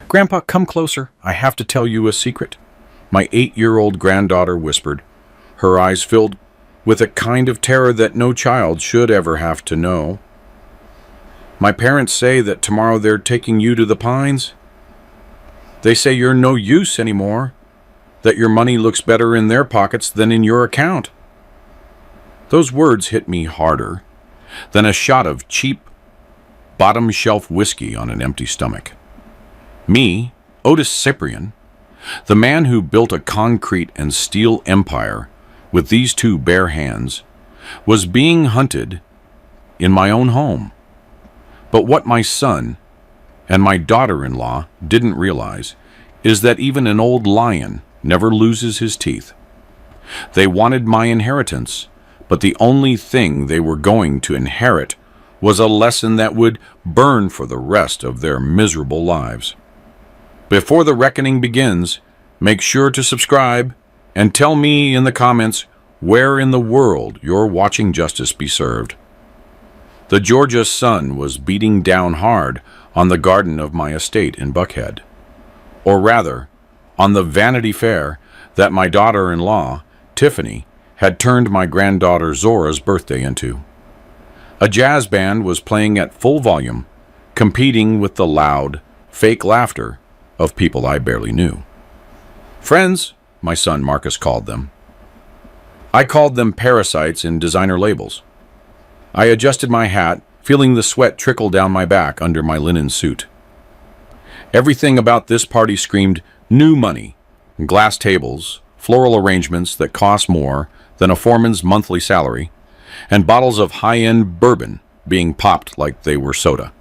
Grandpa, come closer. I have to tell you a secret. My 8-year-old granddaughter whispered, her eyes filled with a kind of terror that no child should ever have to know. My parents say that tomorrow they're taking you to the Pines. They say you're no use anymore, that your money looks better in their pockets than in your account. Those words hit me harder than a shot of cheap, bottom-shelf whiskey on an empty stomach. Me, Otis Cyprian, the man who built a concrete and steel empire with these two bare hands, was being hunted in my own home. But what my son and my daughter-in-law didn't realize is that even an old lion never loses his teeth. They wanted my inheritance, but the only thing they were going to inherit was a lesson that would burn for the rest of their miserable lives. Before the reckoning begins, make sure to subscribe and tell me in the comments where in the world you're watching justice be served. The Georgia sun was beating down hard on the garden of my estate in Buckhead, or rather, on the Vanity Fair that my daughter-in-law, Tiffany, had turned my granddaughter Zora's birthday into. A jazz band was playing at full volume, competing with the loud, fake laughter of people I barely knew. Friends, my son Marcus called them. I called them parasites in designer labels. I adjusted my hat, feeling the sweat trickle down my back under my linen suit. Everything about this party screamed new money, glass tables, floral arrangements that cost more than a foreman's monthly salary, and bottles of high-end bourbon being popped like they were soda.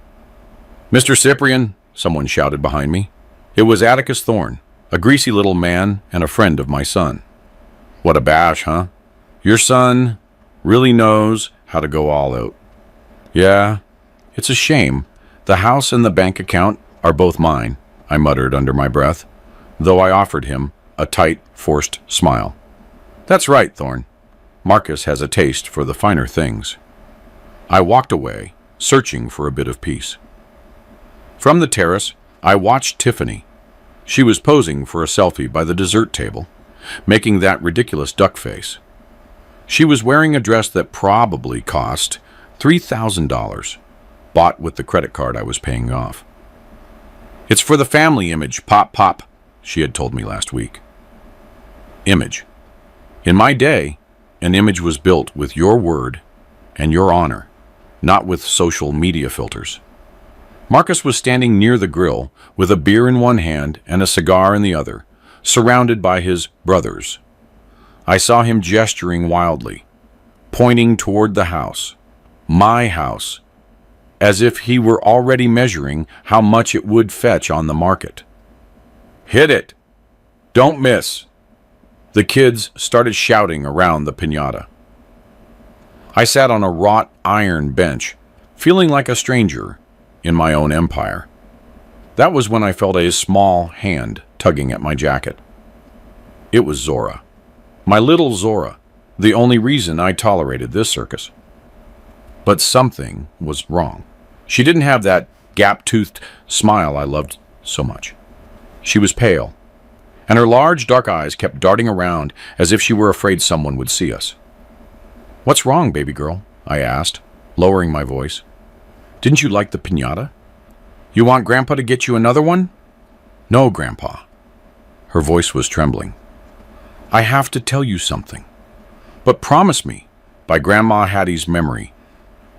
"Mr. Cyprian," someone shouted behind me. It was Atticus Thorne, a greasy little man and a friend of my son. "What a bash, huh? Your son really knows how to go all out." "Yeah, it's a shame. The house and the bank account are both mine," I muttered under my breath, though I offered him a tight, forced smile. "That's right, Thorne. Marcus has a taste for the finer things." I walked away, searching for a bit of peace. From the terrace, I watched Tiffany. She was posing for a selfie by the dessert table, making that ridiculous duck face. She was wearing a dress that probably cost $3,000, bought with the credit card I was paying off. "It's for the family image, Pop Pop," she had told me last week. Image. In my day, an image was built with your word and your honor, not with social media filters. Marcus was standing near the grill with a beer in one hand and a cigar in the other, surrounded by his brothers. I saw him gesturing wildly, pointing toward the house, my house, as if he were already measuring how much it would fetch on the market. "Hit it! Don't miss!" The kids started shouting around the piñata. I sat on a wrought iron bench, feeling like a stranger in my own empire. That was when I felt a small hand tugging at my jacket. It was Zora. My little Zora, the only reason I tolerated this circus. But something was wrong. She didn't have that gap-toothed smile I loved so much. She was pale, and her large dark eyes kept darting around as if she were afraid someone would see us. "What's wrong, baby girl?" I asked, lowering my voice. "Didn't you like the piñata? You want Grandpa to get you another one?" "No, Grandpa." Her voice was trembling. "I have to tell you something. But promise me, by Grandma Hattie's memory,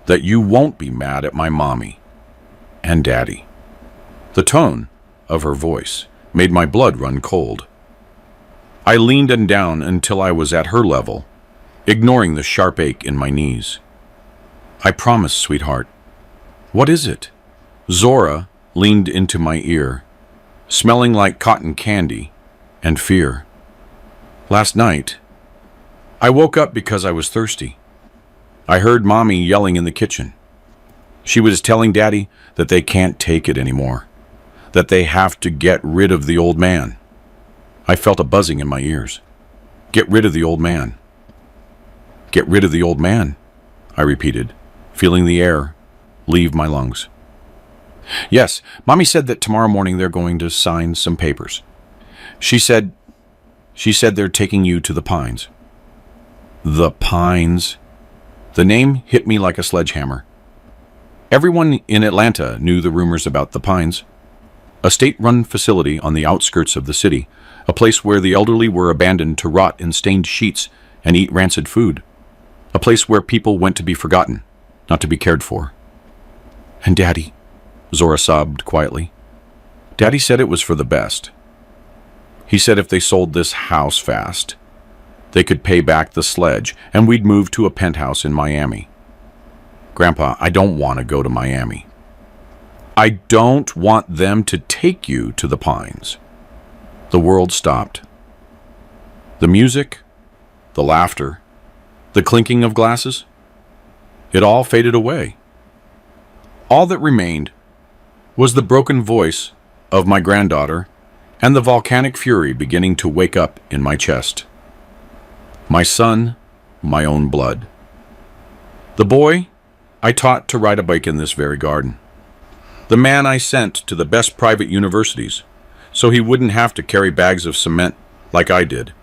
that you won't be mad at my mommy and Daddy." The tone of her voice made my blood run cold. I leaned down until I was at her level, ignoring the sharp ache in my knees. "I promise, sweetheart." "What is it?" Zora leaned into my ear, smelling like cotton candy and fear. "Last night, I woke up because I was thirsty. I heard Mommy yelling in the kitchen. She was telling Daddy that they can't take it anymore, that they have to get rid of the old man. I felt a buzzing in my ears. Get rid of the old man. Get rid of the old man, I repeated, feeling the air leave my lungs. Yes, Mommy said that tomorrow morning they're going to sign some papers. She said they're taking you to the Pines. The Pines? The name hit me like a sledgehammer. Everyone in Atlanta knew the rumors about the Pines. A state-run facility on the outskirts of the city, a place where the elderly were abandoned to rot in stained sheets and eat rancid food. A place where people went to be forgotten, not to be cared for. And Daddy, Zora sobbed quietly. Daddy said it was for the best. He said if they sold this house fast, they could pay back the sledge and we'd move to a penthouse in Miami. Grandpa, I don't want to go to Miami. I don't want them to take you to the Pines. The world stopped. The music, the laughter, the clinking of glasses, it all faded away. All that remained was the broken voice of my granddaughter and the volcanic fury beginning to wake up in my chest. My son, my own blood. The boy I taught to ride a bike in this very garden. The man I sent to the best private universities so he wouldn't have to carry bags of cement like I did.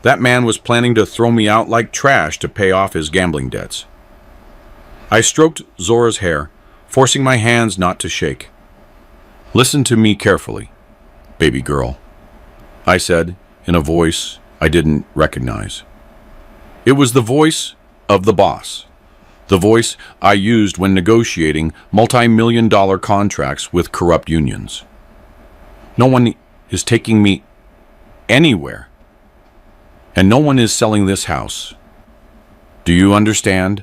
That man was planning to throw me out like trash to pay off his gambling debts. I stroked Zora's hair, forcing my hands not to shake. Listen to me carefully, baby girl, I said in a voice I didn't recognize. It was the voice of the boss. The voice I used when negotiating multi-million-dollar contracts with corrupt unions. No one is taking me anywhere, and no one is selling this house. Do you understand?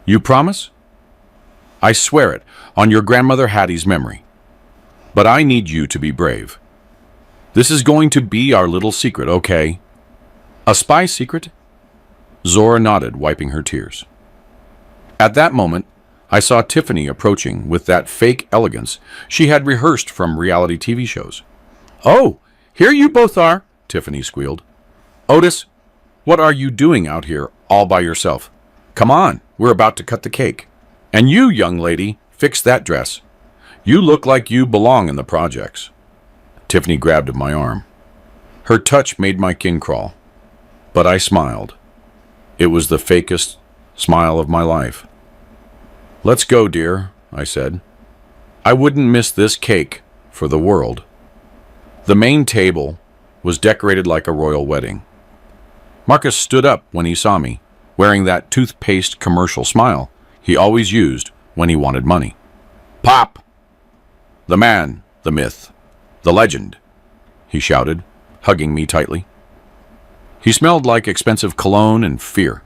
You promise? I swear it on your grandmother Hattie's memory. But I need you to be brave. This is going to be our little secret, okay? A spy secret? Zora nodded, wiping her tears. At that moment, I saw Tiffany approaching with that fake elegance she had rehearsed from reality TV shows. Oh, here you both are, Tiffany squealed. Otis, what are you doing out here all by yourself? Come on, we're about to cut the cake. And you, young lady, fix that dress. You look like you belong in the projects. Tiffany grabbed at my arm. Her touch made my skin crawl. But I smiled. It was the fakest smile of my life. Let's go, dear, I said. I wouldn't miss this cake for the world. The main table was decorated like a royal wedding. Marcus stood up when he saw me, wearing that toothpaste commercial smile he always used when he wanted money. Pop! The man, the myth, the legend, he shouted, hugging me tightly. He smelled like expensive cologne and fear.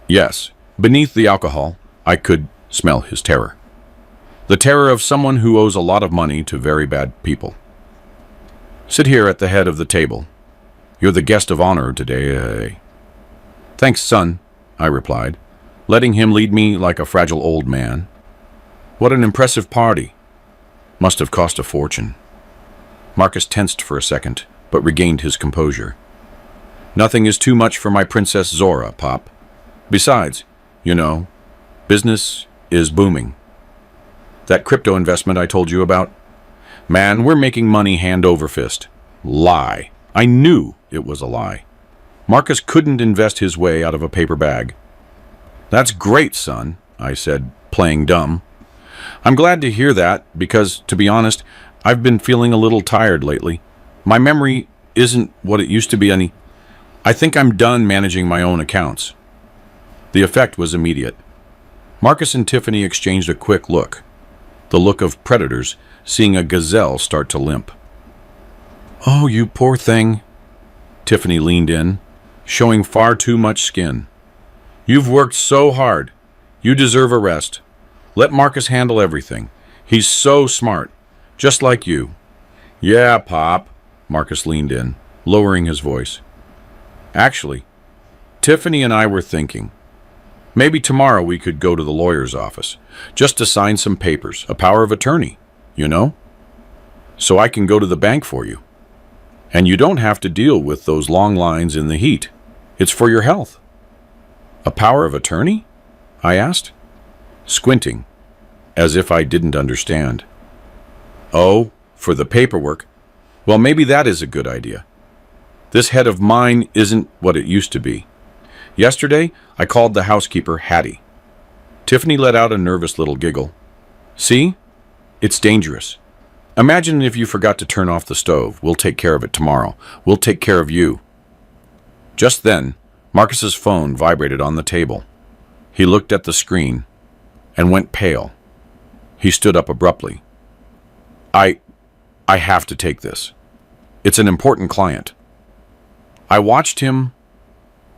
Yes, beneath the alcohol, I could smell his terror. The terror of someone who owes a lot of money to very bad people. Sit here at the head of the table. You're the guest of honor today. Thanks, son, I replied, letting him lead me like a fragile old man. What an impressive party. Must have cost a fortune. Marcus tensed for a second, but regained his composure. Nothing is too much for my Princess Zora, Pop. Besides, you know, business is booming. That crypto investment I told you about? Man, we're making money hand over fist. Lie. I knew it was a lie. Marcus couldn't invest his way out of a paper bag. That's great, son, I said, playing dumb. I'm glad to hear that because, to be honest, I've been feeling a little tired lately. My memory isn't what it used to be any. I think I'm done managing my own accounts. The effect was immediate. Marcus and Tiffany exchanged a quick look. The look of predators seeing a gazelle start to limp. Oh, you poor thing. Tiffany leaned in, showing far too much skin. You've worked so hard. You deserve a rest. Let Marcus handle everything. He's so smart, just like you. Yeah, Pop, Marcus leaned in, lowering his voice. Actually, Tiffany and I were thinking, maybe tomorrow we could go to the lawyer's office, just to sign some papers, a power of attorney, you know? So I can go to the bank for you. And you don't have to deal with those long lines in the heat. It's for your health. A power of attorney? I asked, squinting. as if I didn't understand. Oh, for the paperwork. Well, maybe that is a good idea. This head of mine isn't what it used to be. Yesterday, I called the housekeeper Hattie. Tiffany let out a nervous little giggle. See? It's dangerous. Imagine if you forgot to turn off the stove. We'll take care of it tomorrow. We'll take care of you. Just then, Marcus's phone vibrated on the table. He looked at the screen and went pale. He stood up abruptly. I have to take this. It's an important client. I watched him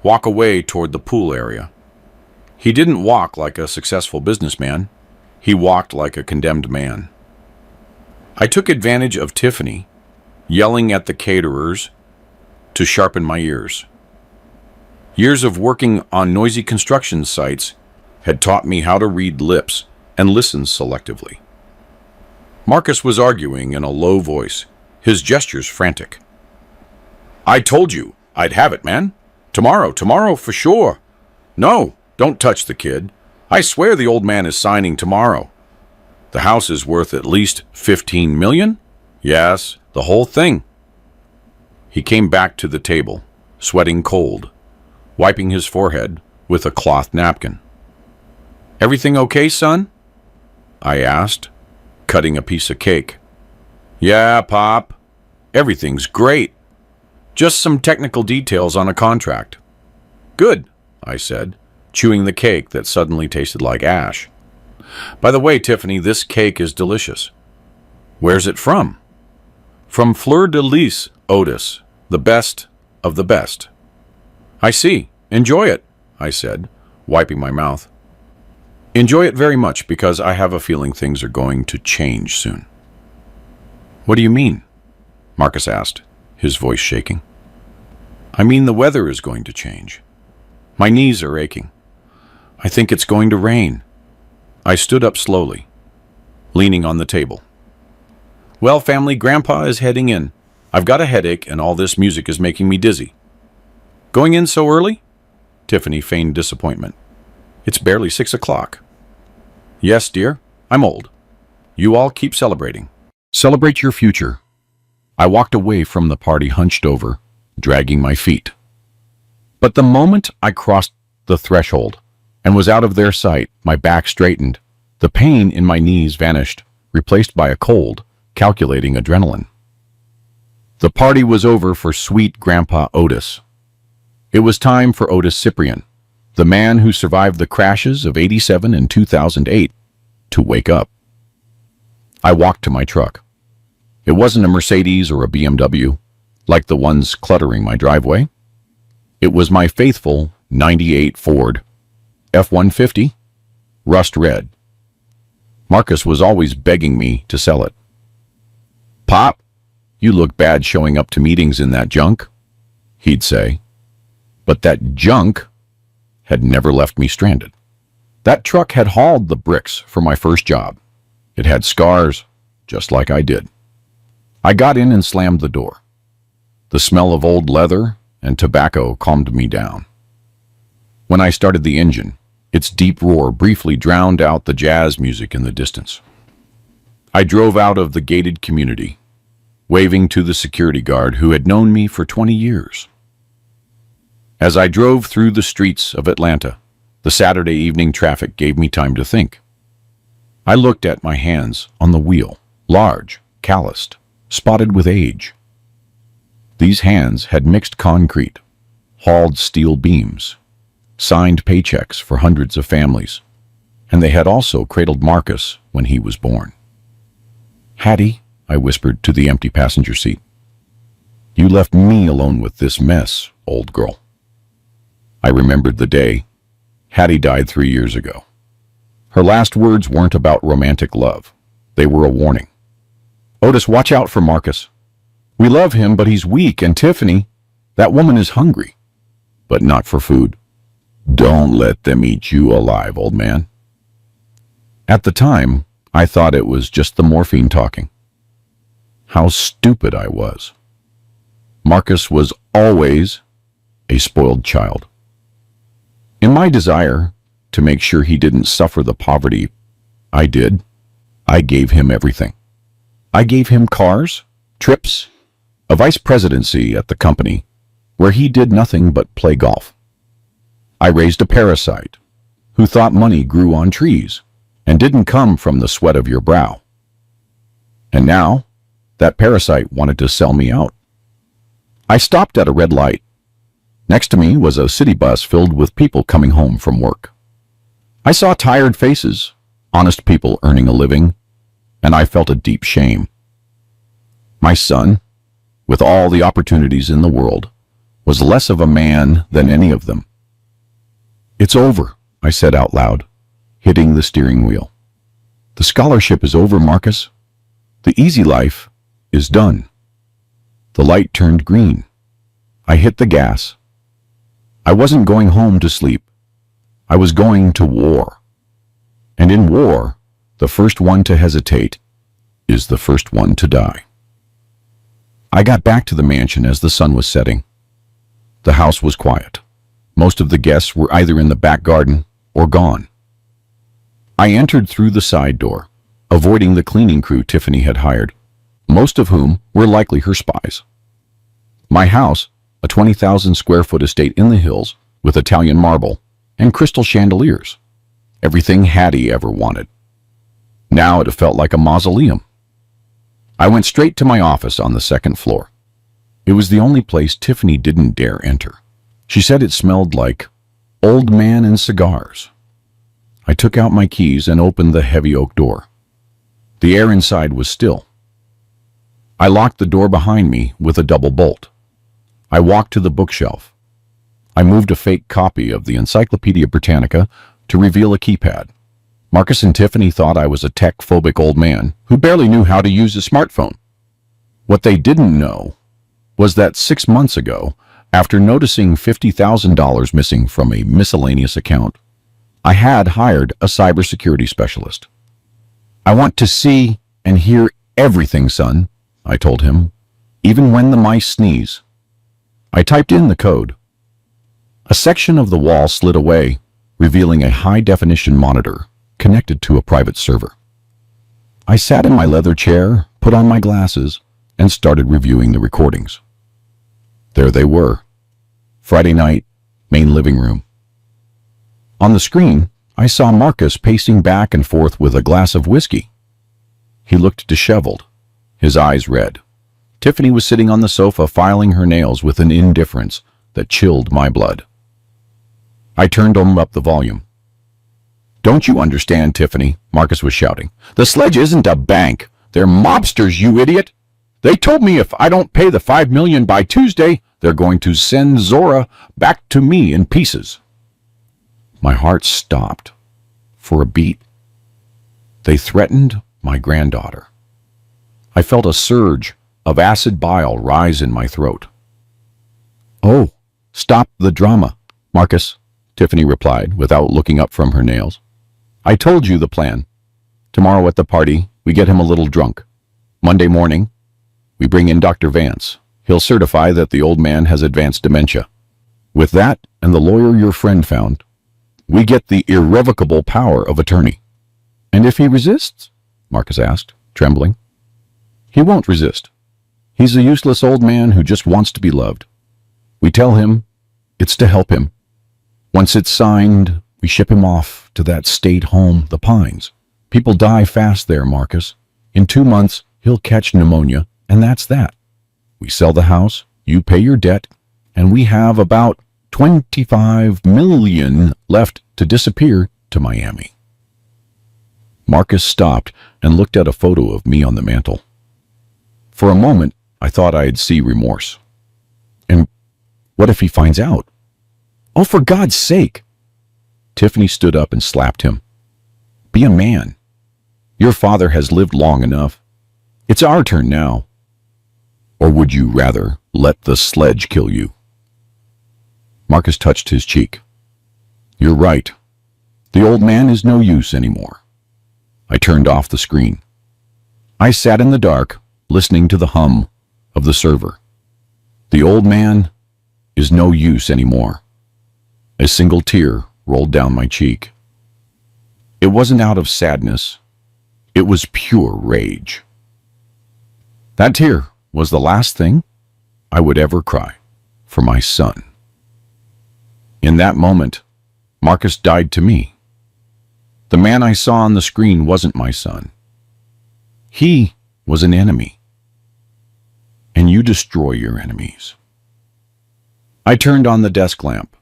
walk away toward the pool area. He didn't walk like a successful businessman. He walked like a condemned man. I took advantage of Tiffany yelling at the caterers to sharpen my ears. Years of working on noisy construction sites had taught me how to read lips and listen selectively. Marcus was arguing in a low voice, his gestures frantic. I told you I'd have it, man. Tomorrow for sure. No, don't touch the kid. I swear the old man is signing tomorrow. The house is worth at least $15 million? Yes, the whole thing. He came back to the table, sweating cold, wiping his forehead with a cloth napkin. Everything okay, son? I asked, cutting a piece of cake. Yeah, Pop. Everything's great. Just some technical details on a contract. Good, I said, chewing the cake that suddenly tasted like ash. By the way, Tiffany, this cake is delicious. Where's it from? From Fleur de Lis, Otis, the best of the best. I see. Enjoy it, I said, wiping my mouth. Enjoy it very much because I have a feeling things are going to change soon. What do you mean? Marcus asked, his voice shaking. I mean the weather is going to change. My knees are aching. I think it's going to rain. I stood up slowly, leaning on the table. Well, family, Grandpa is heading in. I've got a headache and all this music is making me dizzy. Going in so early? Tiffany feigned disappointment. It's barely 6 o'clock. Yes, dear, I'm old. You all keep celebrating. Celebrate your future. I walked away from the party hunched over, dragging my feet. But the moment I crossed the threshold and was out of their sight, my back straightened. The pain in my knees vanished, replaced by a cold, calculating adrenaline. The party was over for sweet Grandpa Otis. It was time for Otis Cyprian, the man who survived the crashes of '87 and 2008, to wake up. I walked to my truck. It wasn't a Mercedes or a BMW, like the ones cluttering my driveway. It was my faithful '98 Ford F-150, rust red. Marcus was always begging me to sell it. Pop, you look bad showing up to meetings in that junk, he'd say. But that junk had never left me stranded. That truck had hauled the bricks for my first job. It had scars, just like I did. I got in and slammed the door. The smell of old leather and tobacco calmed me down. When I started the engine, its deep roar briefly drowned out the jazz music in the distance. I drove out of the gated community, waving to the security guard who had known me for 20 years. As I drove through the streets of Atlanta, the Saturday evening traffic gave me time to think. I looked at my hands on the wheel, large, calloused, spotted with age. These hands had mixed concrete, hauled steel beams, signed paychecks for hundreds of families, and they had also cradled Marcus when he was born. Hattie, I whispered to the empty passenger seat, you left me alone with this mess, old girl. I remembered the day. Hattie died 3 years ago. Her last words weren't about romantic love. They were a warning. Otis, watch out for Marcus. We love him, but he's weak, and Tiffany, that woman is hungry, but not for food. Don't let them eat you alive, old man. At the time, I thought it was just the morphine talking. How stupid I was. Marcus was always a spoiled child. In my desire to make sure he didn't suffer the poverty I did. I gave him everything. I gave him cars, trips, a vice presidency at the company, where he did nothing but play golf. I raised a parasite who thought money grew on trees and didn't come from the sweat of your brow. And now, that parasite wanted to sell me out. I stopped at a red light. Next to me was a city bus filled with people coming home from work. I saw tired faces, honest people earning a living, and I felt a deep shame. My son, with all the opportunities in the world, was less of a man than any of them. "It's over," I said out loud, hitting the steering wheel. "The scholarship is over, Marcus. The easy life is done." The light turned green. I hit the gas. I wasn't going home to sleep. I was going to war. And in war, the first one to hesitate is the first one to die. I got back to the mansion as the sun was setting. The house was quiet. Most of the guests were either in the back garden or gone. I entered through the side door, avoiding the cleaning crew Tiffany had hired, most of whom were likely her spies. My house, a 20,000 square foot estate in the hills with Italian marble and crystal chandeliers. Everything Hattie ever wanted. Now it felt like a mausoleum. I went straight to my office on the second floor. It was the only place Tiffany didn't dare enter. She said it smelled like old man and cigars. I took out my keys and opened the heavy oak door. The air inside was still. I locked the door behind me with a double bolt. I walked to the bookshelf. I moved a fake copy of the Encyclopedia Britannica to reveal a keypad. Marcus and Tiffany thought I was a tech-phobic old man who barely knew how to use a smartphone. What they didn't know was that 6 months ago, after noticing $50,000 missing from a miscellaneous account, I had hired a cybersecurity specialist. "I want to see and hear everything, son," I told him, "even when the mice sneeze." I typed in the code. A section of the wall slid away, revealing a high-definition monitor connected to a private server. I sat in my leather chair, put on my glasses, and started reviewing the recordings. There they were. Friday night, main living room. On the screen, I saw Marcus pacing back and forth with a glass of whiskey. He looked disheveled, his eyes red. Tiffany was sitting on the sofa filing her nails with an indifference that chilled my blood. I turned up the volume. "Don't you understand, Tiffany?" Marcus was shouting. "The Sledge isn't a bank. They're mobsters, you idiot. They told me if I don't pay the $5 million by Tuesday, they're going to send Zora back to me in pieces." My heart stopped for a beat. They threatened my granddaughter. I felt a surge of acid bile rise in my throat. "Oh, stop the drama, Marcus," Tiffany replied without looking up from her nails. "I told you the plan. Tomorrow at the party, we get him a little drunk. Monday morning, we bring in Dr. Vance. He'll certify that the old man has advanced dementia. With that and the lawyer your friend found, we get the irrevocable power of attorney." "And if he resists?" Marcus asked, trembling. "He won't resist. He's a useless old man who just wants to be loved. We tell him it's to help him. Once it's signed, we ship him off to that state home, the Pines. People die fast there, Marcus. In 2 months, he'll catch pneumonia, and that's that. We sell the house, you pay your debt, and we have about 25 million left to disappear to Miami." Marcus stopped and looked at a photo of me on the mantel. For a moment, I thought I'd see remorse. "And what if he finds out?" "Oh, for God's sake!" Tiffany stood up and slapped him. "Be a man. Your father has lived long enough. It's our turn now. Or would you rather let the Sledge kill you?" Marcus touched his cheek. "You're right. The old man is no use anymore." I turned off the screen. I sat in the dark, listening to the hum of the server. The old man is no use anymore. A single tear rolled down my cheek. It wasn't out of sadness It was pure rage. That tear was the last thing I would ever cry for my son. In that moment, Marcus died to me. The man I saw on the screen wasn't my son. He was an enemy. And you destroy your enemies. I turned on the desk lamp.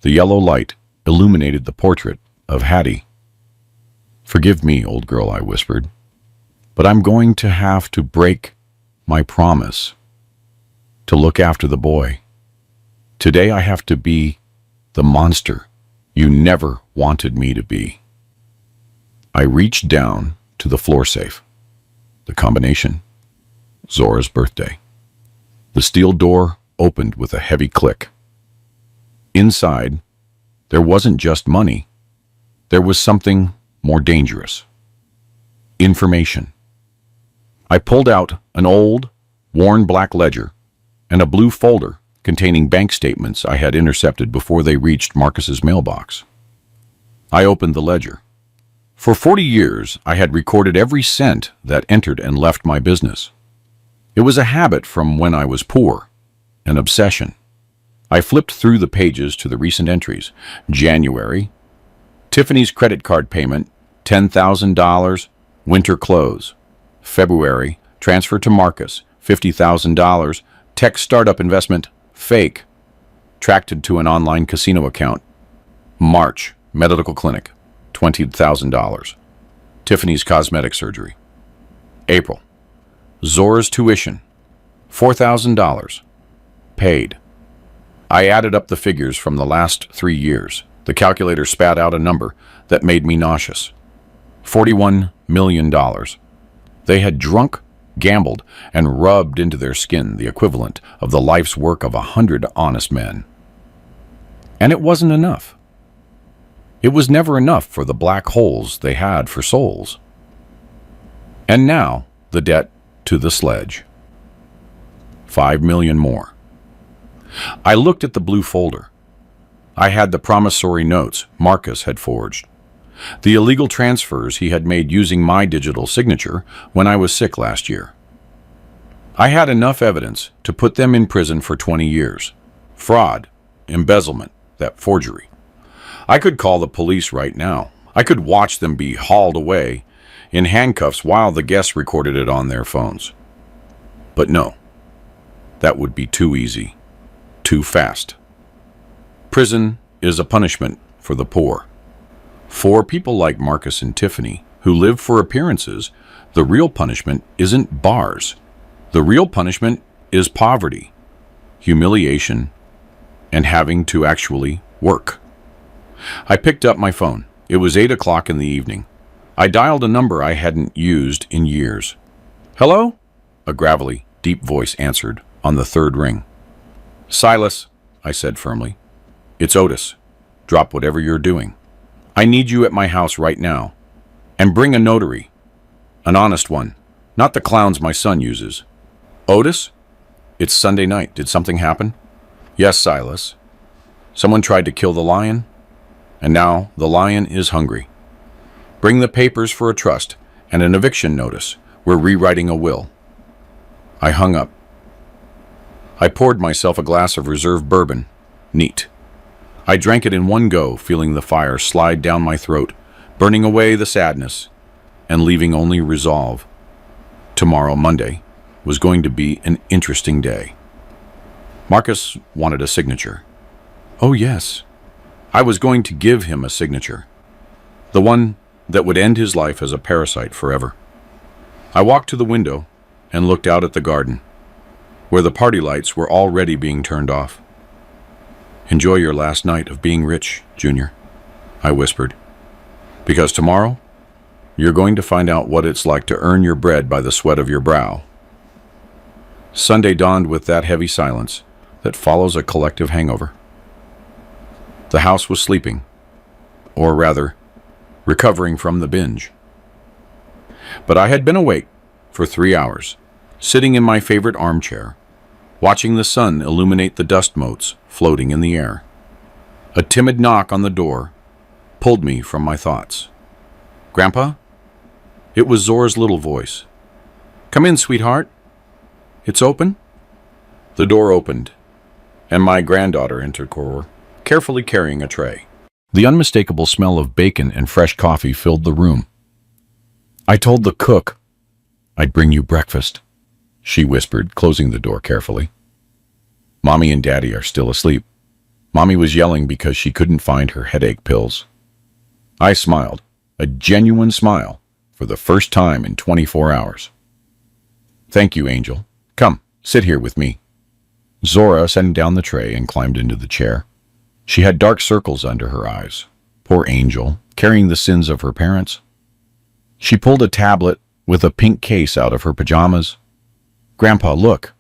The yellow light illuminated the portrait of Hattie. "Forgive me, old girl," I whispered, "but I'm going to have to break my promise to look after the boy. Today I have to be the monster you never wanted me to be." I reached down to the floor safe. The combination: Zora's birthday. The steel door opened with a heavy click. Inside, there wasn't just money. There was something more dangerous. Information. I pulled out an old, worn black ledger and a blue folder containing bank statements I had intercepted before they reached Marcus's mailbox. I opened the ledger. For 40 years, I had recorded every cent that entered and left my business. It was a habit from when I was poor, an obsession. I flipped through the pages to the recent entries. January, Tiffany's credit card payment, $10,000, winter clothes. February, transfer to Marcus, $50,000, tech startup investment, fake, tracked to an online casino account. March, medical clinic, $20,000, Tiffany's cosmetic surgery. April, Zora's tuition, $4,000, paid. I added up the figures from the last 3 years. The calculator spat out a number that made me nauseous. $41 million. They had drunk, gambled, and rubbed into their skin the equivalent of the life's work of 100 honest men. And it wasn't enough. It was never enough for the black holes they had for souls. And now, the debt to the sledge. 5 million more. I looked at the blue folder. I had the promissory notes Marcus had forged, the illegal transfers he had made using my digital signature when I was sick last year. I had enough evidence to put them in prison for 20 years. Fraud, embezzlement, that forgery. I could call the police right now. I could watch them be hauled away in handcuffs while the guests recorded it on their phones. But no, that would be too easy. Too fast. Prison is a punishment for the poor. For people like Marcus and Tiffany, who live for appearances, the real punishment isn't bars. The real punishment is poverty, humiliation, and having to actually work. I picked up my phone. It was 8 o'clock in the evening. I dialed a number I hadn't used in years. "Hello?" A gravelly, deep voice answered on the third ring. "Silas," I said firmly. "It's Otis. Drop whatever you're doing. I need you at my house right now. And bring a notary. An honest one, not the clowns my son uses." "Otis? It's Sunday night. Did something happen?" "Yes, Silas. Someone tried to kill the lion, and now the lion is hungry. Bring the papers for a trust and an eviction notice. We're rewriting a will." I hung up. I poured myself a glass of reserve bourbon. Neat. I drank it in one go, feeling the fire slide down my throat, burning away the sadness, and leaving only resolve. Tomorrow, Monday, was going to be an interesting day. Marcus wanted a signature. Oh yes, I was going to give him a signature. The one that would end his life as a parasite forever. I walked to the window and looked out at the garden, where the party lights were already being turned off. "Enjoy your last night of being rich, Junior," I whispered, "because tomorrow you're going to find out what it's like to earn your bread by the sweat of your brow." Sunday dawned with that heavy silence that follows a collective hangover. The house was sleeping, or rather, recovering from the binge. But I had been awake for 3 hours, sitting in my favorite armchair, watching the sun illuminate the dust motes floating in the air. A timid knock on the door pulled me from my thoughts. "Grandpa?" It was Zora's little voice. "Come in, sweetheart. It's open?" The door opened, and my granddaughter entered Koror, carefully carrying a tray. The unmistakable smell of bacon and fresh coffee filled the room. "I told the cook I'd bring you breakfast," she whispered, closing the door carefully. "Mommy and Daddy are still asleep." Mommy was yelling because she couldn't find her headache pills. I smiled, a genuine smile, for the first time in 24 hours. "Thank you, Angel. Come, sit here with me." Zora set down the tray and climbed into the chair. She had dark circles under her eyes. Poor Angel, carrying the sins of her parents. She pulled a tablet with a pink case out of her pajamas. "Grandpa, look.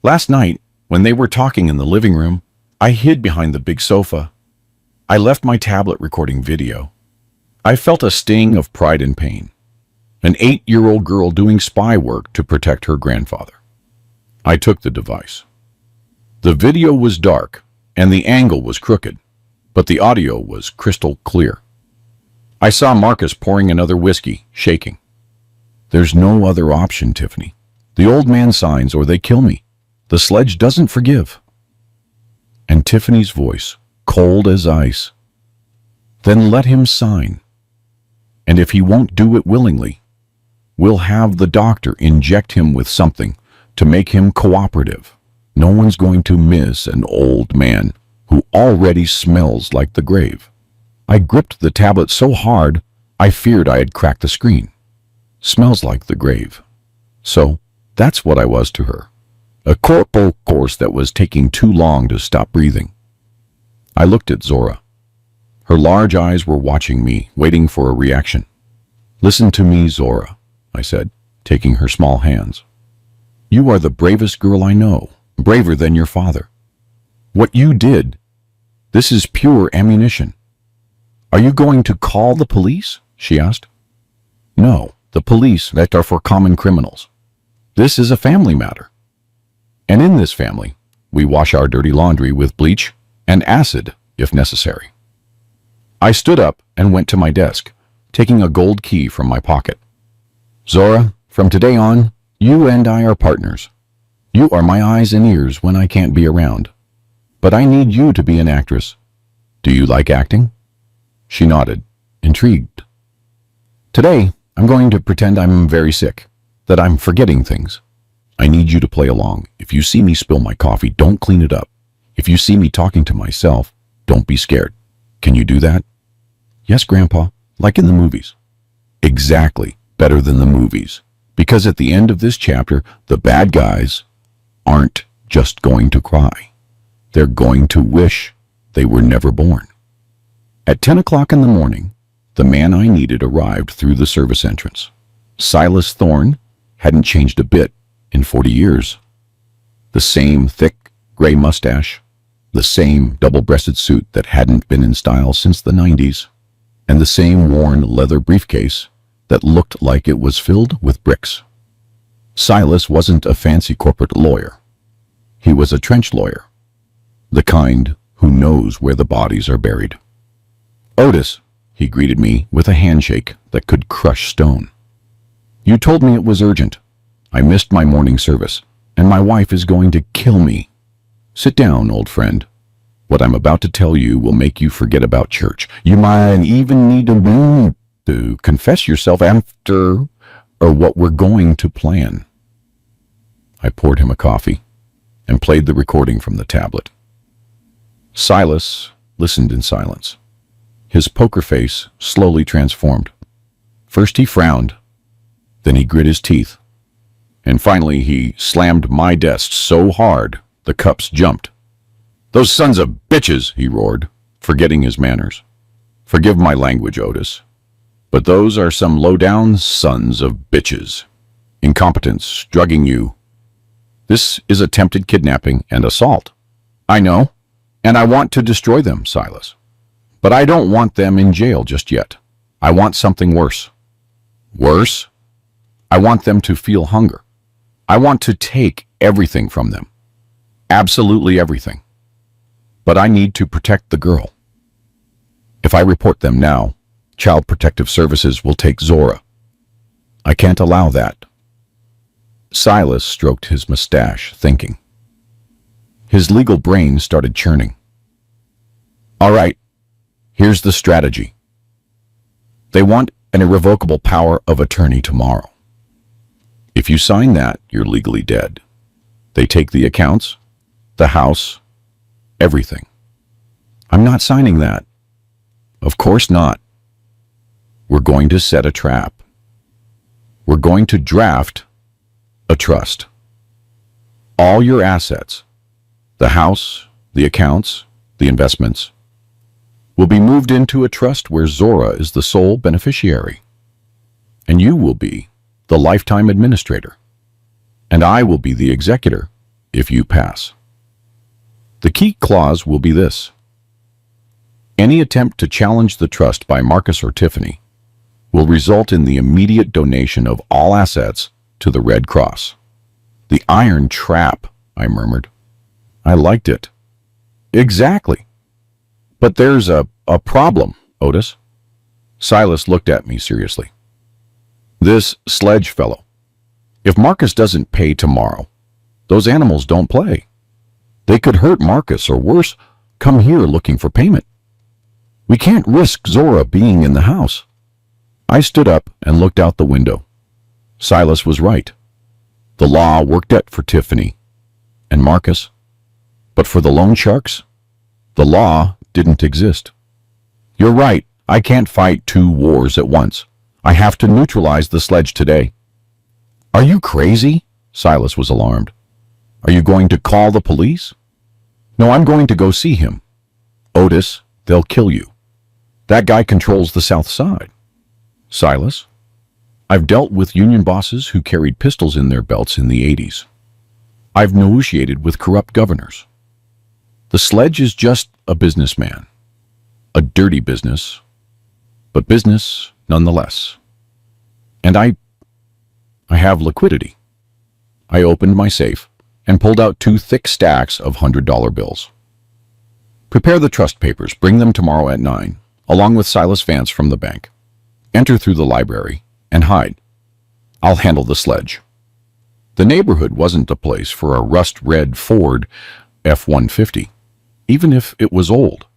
Last night, when they were talking in the living room, I hid behind the big sofa. I left my tablet recording video. I felt a sting of pride and pain. An 8-year-old girl doing spy work to protect her grandfather. I took the device. The video was dark, and the angle was crooked, but the audio was crystal clear. I saw Marcus pouring another whiskey, shaking. There's no other option, Tiffany. The old man signs or they kill me. The sledge doesn't forgive." And Tiffany's voice, cold as ice. "Then let him sign. And if he won't do it willingly, we'll have the doctor inject him with something to make him cooperative. No one's going to miss an old man who already smells like the grave." I gripped the tablet so hard, I feared I had cracked the screen. Smells like the grave. So, that's what I was to her. A corporal corpse that was taking too long to stop breathing. I looked at Zora. Her large eyes were watching me, waiting for a reaction. "Listen to me, Zora," I said, taking her small hands. "You are the bravest girl I know, braver than your father. What you did, this is pure ammunition." "Are you going to call the police?" she asked. "No, the police that are for common criminals. This is a family matter. And in this family, we wash our dirty laundry with bleach and acid if necessary." I stood up and went to my desk, taking a gold key from my pocket. "Zora, from today on, you and I are partners. You are my eyes and ears when I can't be around. But I need you to be an actress. Do you like acting?" She nodded, intrigued. "Today, I'm going to pretend I'm very sick, that I'm forgetting things. I need you to play along. If you see me spill my coffee, don't clean it up. If you see me talking to myself, don't be scared. Can you do that?" "Yes, Grandpa, like in the movies." "Exactly, better than the movies. Because at the end of this chapter, the bad guys aren't just going to cry. They're going to wish they were never born." At 10 o'clock in the morning, the man I needed arrived through the service entrance. Silas Thorne hadn't changed a bit in 40 years. The same thick, gray mustache, the same double-breasted suit that hadn't been in style since the 90s, and the same worn leather briefcase that looked like it was filled with bricks. Silas wasn't a fancy corporate lawyer. He was a trench lawyer, the kind who knows where the bodies are buried. "Otis," he greeted me with a handshake that could crush stone. "You told me it was urgent. I missed my morning service, and my wife is going to kill me. Sit down, old friend. What I'm about to tell you will make you forget about church. You might even need a moment to confess yourself after, or what we're going to plan." I poured him a coffee and played the recording from the tablet. Silas listened in silence. His poker face slowly transformed. First he frowned, then he grit his teeth, and finally he slammed my desk so hard the cups jumped. "Those sons of bitches," he roared, forgetting his manners. "Forgive my language, Otis, but those are some low-down sons of bitches. Incompetence, drugging you. This is attempted kidnapping and assault. I know, and I want to destroy them, Silas. But I don't want them in jail just yet. I want something worse." "Worse?" "I want them to feel hunger. I want to take everything from them. Absolutely everything. But I need to protect the girl. If I report them now, Child Protective Services will take Zora. I can't allow that. Silas stroked his mustache, thinking. His legal brain started churning. All right, here's the strategy. They want an irrevocable power of attorney tomorrow. If you sign that, you're legally dead. They take the accounts, the house, everything. I'm not signing that. Of course not. We're going to set a trap. We're going to draft a trust. All your assets, the house, the accounts, the investments, will be moved into a trust where Zora is the sole beneficiary. And you will be the lifetime administrator. And I will be the executor if you pass. The key clause will be this. Any attempt to challenge the trust by Marcus or Tiffany will result in the immediate donation of all assets to the Red Cross. The iron trap, I murmured. I liked it. Exactly. But there's a problem, Otis. Silas looked at me seriously. This Sledge fellow. If Marcus doesn't pay tomorrow, those animals don't play. They could hurt Marcus or worse, come here looking for payment. We can't risk Zora being in the house. I stood up and looked out the window. Silas was right. The law worked out for Tiffany and Marcus, but for the loan sharks, the law didn't exist. You're right, I can't fight two wars at once. I have to neutralize the Sledge today. Are you crazy? Silas was alarmed. Are you going to call the police? No, I'm going to go see him. Otis, they'll kill you. That guy controls the South Side. Silas, I've dealt with union bosses who carried pistols in their belts in the 80s. I've negotiated with corrupt governors. The Sledge is just a businessman. A dirty business, but business nonetheless. And I have liquidity. I opened my safe and pulled out 2 thick stacks of $100 bills. Prepare the trust papers, bring them tomorrow at 9, along with Silas Vance from the bank. Enter through the library and hide. I'll handle the Sledge. The neighborhood wasn't a place for a rust-red Ford F-150, even if it was old.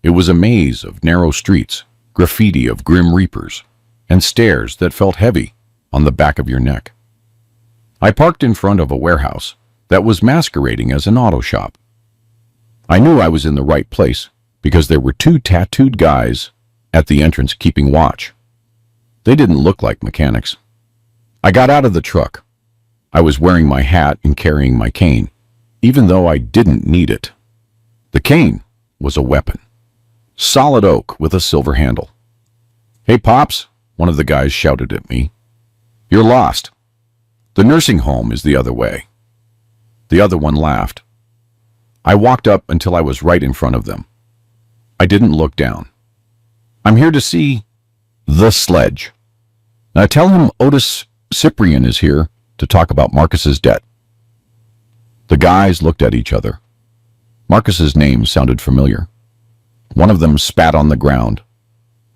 It was a maze of narrow streets, graffiti of grim reapers, and stairs that felt heavy on the back of your neck. I parked in front of a warehouse that was masquerading as an auto shop. I knew I was in the right place because there were 2 tattooed guys at the entrance keeping watch. They didn't look like mechanics. I got out of the truck. I was wearing my hat and carrying my cane, even though I didn't need it. The cane was a weapon. Solid oak with a silver handle. Hey, Pops, one of the guys shouted at me. You're lost. The nursing home is the other way. The other one laughed. I walked up until I was right in front of them. I didn't look down. I'm here to see the Sledge. Now tell him Otis Cyprian is here to talk about Marcus's debt. The guys looked at each other. Marcus's name sounded familiar. One of them spat on the ground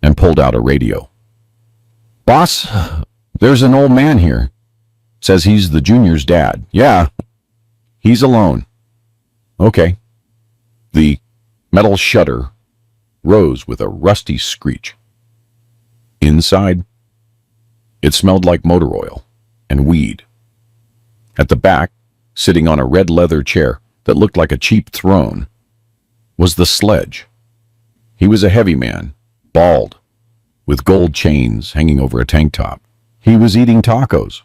and pulled out a radio. Boss, there's an old man here. Says he's the junior's dad. Yeah, he's alone. Okay. The metal shutter rose with a rusty screech. Inside, it smelled like motor oil and weed. At the back, sitting on a red leather chair that looked like a cheap throne, was the Sledge. He was a heavy man, bald, with gold chains hanging over a tank top. He was eating tacos.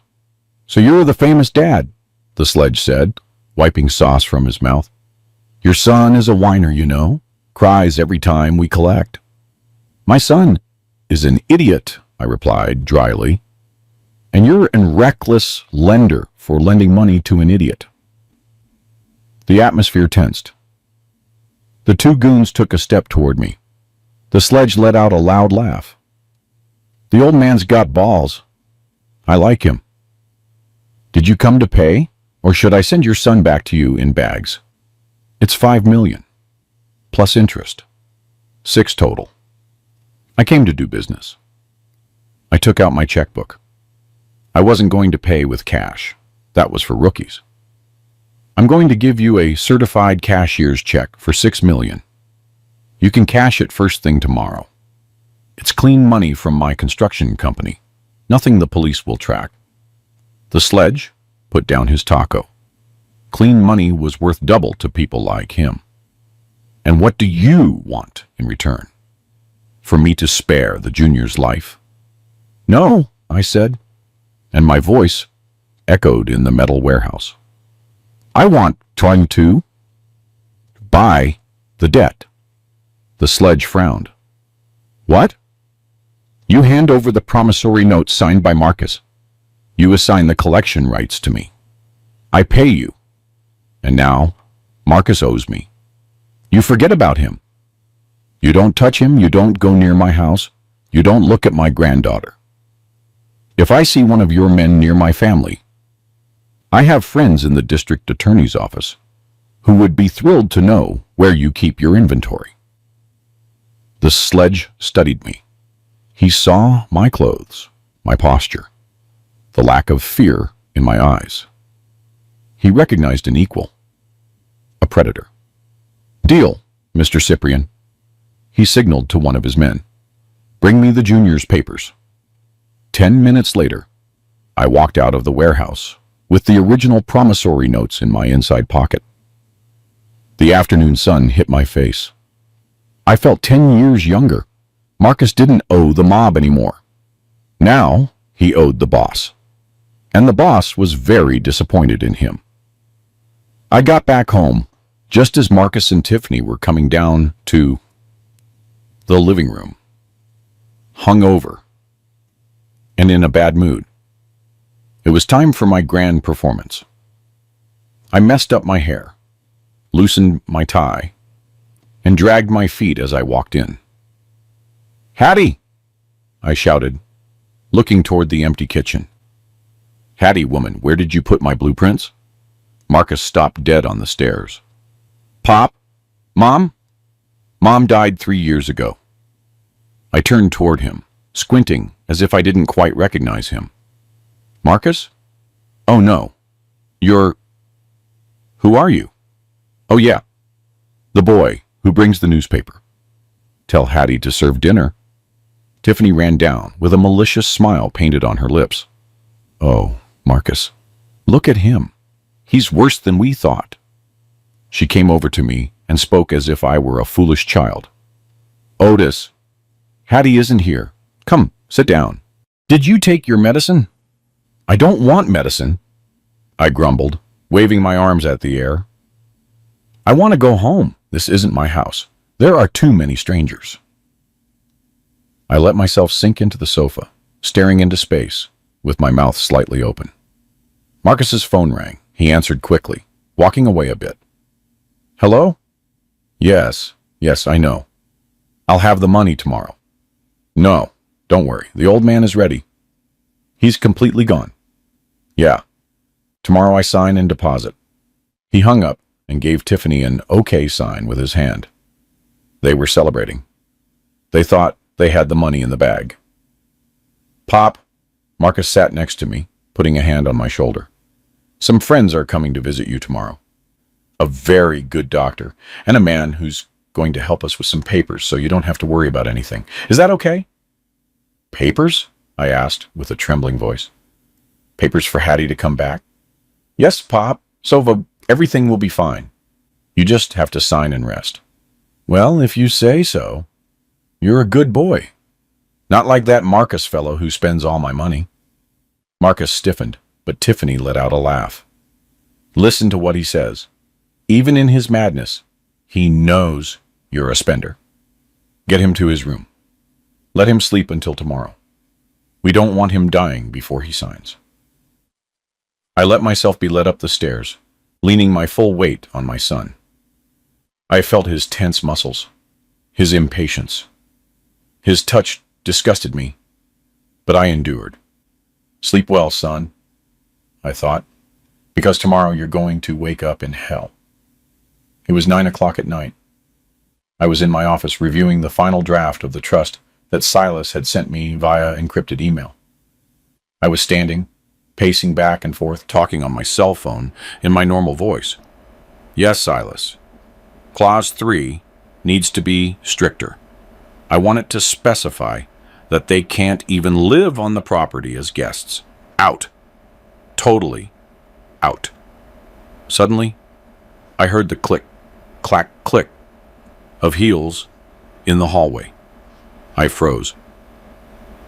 So you're the famous dad, the Sledge said, wiping sauce from his mouth. Your son is a whiner, you know, cries every time we collect. My son is an idiot, I replied dryly. And you're a reckless lender for lending money to an idiot. The atmosphere tensed. The 2 goons took a step toward me. The Sledge let out a loud laugh. The old man's got balls. I like him. Did you come to pay, or should I send your son back to you in bags? It's $5 million, plus interest. 6 total. I came to do business. I took out my checkbook. I wasn't going to pay with cash. That was for rookies. I'm going to give you a certified cashier's check for $6 million. You can cash it first thing tomorrow. It's clean money from my construction company. Nothing the police will track. The sledge put down his taco. Clean money was worth double to people like him. And what do you want in return? For me to spare the junior's life? No, I said, and my voice echoed in the metal warehouse. I want trying to buy the debt. The sledge frowned. What? You hand over the promissory note signed by Marcus. You assign the collection rights to me. I pay you. And now, Marcus owes me. You forget about him. You don't touch him, you don't go near my house, you don't look at my granddaughter. If I see one of your men near my family, I have friends in the district attorney's office who would be thrilled to know where you keep your inventory. The sledge studied me. He saw my clothes, my posture, the lack of fear in my eyes. He recognized an equal, a predator. Deal, Mr. Cyprian. He signaled to one of his men. Bring me the junior's papers. 10 minutes later, I walked out of the warehouse with the original promissory notes in my inside pocket. The afternoon sun hit my face. I felt 10 years younger. Marcus didn't owe the mob anymore. Now he owed the boss. And the boss was very disappointed in him. I got back home just as Marcus and Tiffany were coming down to the living room, hungover and in a bad mood. It was time for my grand performance. I messed up my hair, loosened my tie, and dragged my feet as I walked in. Hattie! I shouted, looking toward the empty kitchen. Hattie, woman, where did you put my blueprints? Marcus stopped dead on the stairs. Pop? Mom? Mom died 3 years ago. I turned toward him, squinting as if I didn't quite recognize him. Marcus? Oh no. You're... Who are you? Oh yeah. The boy who brings the newspaper. Tell Hattie to serve dinner. Tiffany ran down with a malicious smile painted on her lips. Oh, Marcus, look at him. He's worse than we thought. She came over to me and spoke as if I were a foolish child. Otis, Hattie isn't here. Come, sit down. Did you take your medicine? I don't want medicine, I grumbled, waving my arms at the air. I want to go home. This isn't my house. There are too many strangers. I let myself sink into the sofa, staring into space, with my mouth slightly open. Marcus's phone rang. He answered quickly, walking away a bit. Hello? Yes, I know. I'll have the money tomorrow. No, don't worry. The old man is ready. He's completely gone. Yeah. Tomorrow I sign and deposit. He hung up and gave Tiffany an okay sign with his hand. They were celebrating. They thought they had the money in the bag. Pop, Marcus sat next to me, putting a hand on my shoulder. Some friends are coming to visit you tomorrow. A very good doctor, and a man who's going to help us with some papers so you don't have to worry about anything. Is that okay? Papers? I asked with a trembling voice. Papers for Hattie to come back? Yes, Pop. Sova, everything will be fine. You just have to sign and rest. Well, if you say so. You're a good boy. Not like that Marcus fellow who spends all my money. Marcus stiffened, but Tiffany let out a laugh. Listen to what he says. Even in his madness, he knows you're a spender. Get him to his room. Let him sleep until tomorrow. We don't want him dying before he signs. I let myself be led up the stairs, leaning my full weight on my son. I felt his tense muscles, his impatience. His touch disgusted me, but I endured. Sleep well, son, I thought, because tomorrow you're going to wake up in hell. It was 9 o'clock at night. I was in my office reviewing the final draft of the trust that Silas had sent me via encrypted email. I was standing, pacing back and forth, talking on my cell phone in my normal voice. Yes, Silas. Clause 3 needs to be stricter. I want it to specify that they can't even live on the property as guests. Out. Totally out. Suddenly, I heard the click, clack, click of heels in the hallway. I froze.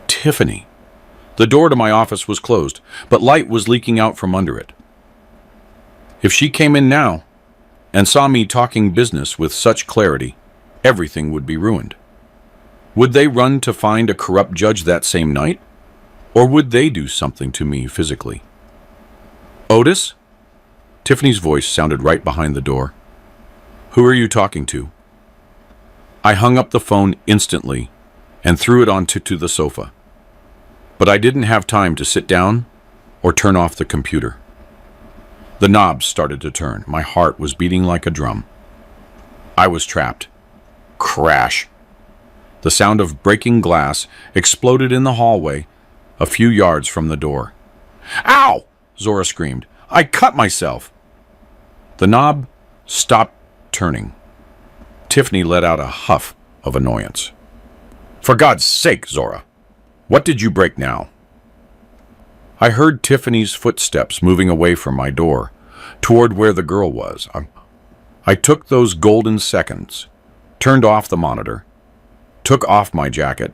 Tiffany. The door to my office was closed, but light was leaking out from under it. If she came in now and saw me talking business with such clarity, everything would be ruined. Would they run to find a corrupt judge that same night? Or would they do something to me physically? Otis? Tiffany's voice sounded right behind the door. Who are you talking to? I hung up the phone instantly and threw it onto the sofa. But I didn't have time to sit down or turn off the computer. The knobs started to turn. My heart was beating like a drum. I was trapped. Crash. The sound of breaking glass exploded in the hallway a few yards from the door. Ow! Zora screamed. I cut myself. The knob stopped turning. Tiffany let out a huff of annoyance. For God's sake, Zora, what did you break now? I heard Tiffany's footsteps moving away from my door, toward where the girl was. I took those golden seconds, turned off the monitor, took off my jacket,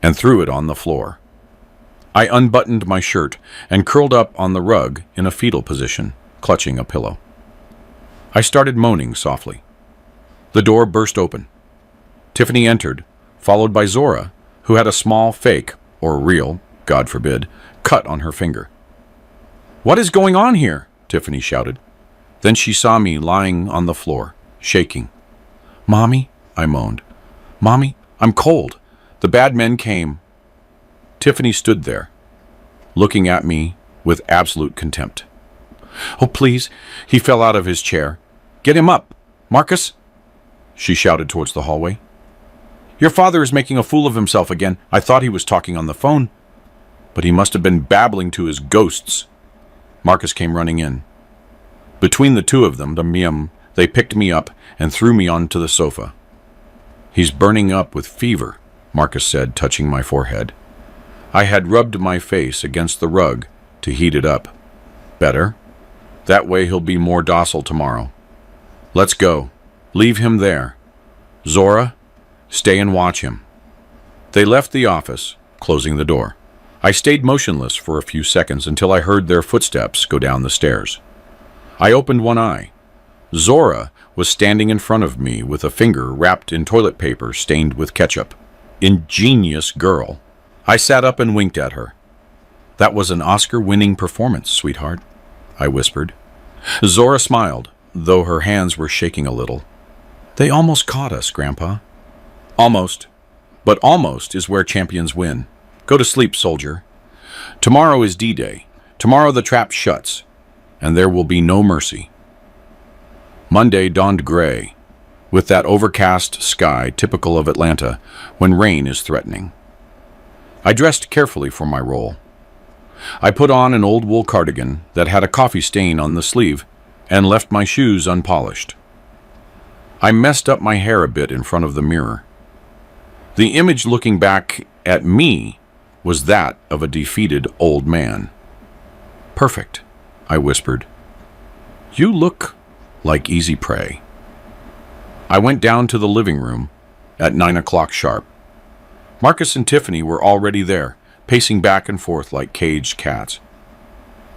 and threw it on the floor. I unbuttoned my shirt and curled up on the rug in a fetal position, clutching a pillow. I started moaning softly. The door burst open. Tiffany entered, followed by Zora, who had a small fake, or real, God forbid, cut on her finger. What is going on here? Tiffany shouted. Then she saw me lying on the floor, shaking. Mommy, I moaned. Mommy, I'm cold. The bad men came. Tiffany stood there, looking at me with absolute contempt. Oh, please, he fell out of his chair. Get him up. Marcus, she shouted towards the hallway. Your father is making a fool of himself again. I thought he was talking on the phone, but he must have been babbling to his ghosts. Marcus came running in. Between the two of them, they picked me up and threw me onto the sofa. He's burning up with fever, Marcus said, touching my forehead. I had rubbed my face against the rug to heat it up. Better. That way he'll be more docile tomorrow. Let's go. Leave him there. Zora, stay and watch him. They left the office, closing the door. I stayed motionless for a few seconds until I heard their footsteps go down the stairs. I opened one eye. Zora was standing in front of me with a finger wrapped in toilet paper stained with ketchup. Ingenious girl. I sat up and winked at her. That was an Oscar-winning performance, sweetheart, I whispered. Zora smiled, though her hands were shaking a little. They almost caught us, Grandpa. Almost. But almost is where champions win. Go to sleep, soldier. Tomorrow is D-Day. Tomorrow the trap shuts, and there will be no mercy. Monday dawned gray, with that overcast sky typical of Atlanta when rain is threatening. I dressed carefully for my role. I put on an old wool cardigan that had a coffee stain on the sleeve and left my shoes unpolished. I messed up my hair a bit in front of the mirror. The image looking back at me was that of a defeated old man. Perfect, I whispered. You look like easy prey. I went down to the living room at 9 o'clock sharp. Marcus and Tiffany were already there, pacing back and forth like caged cats.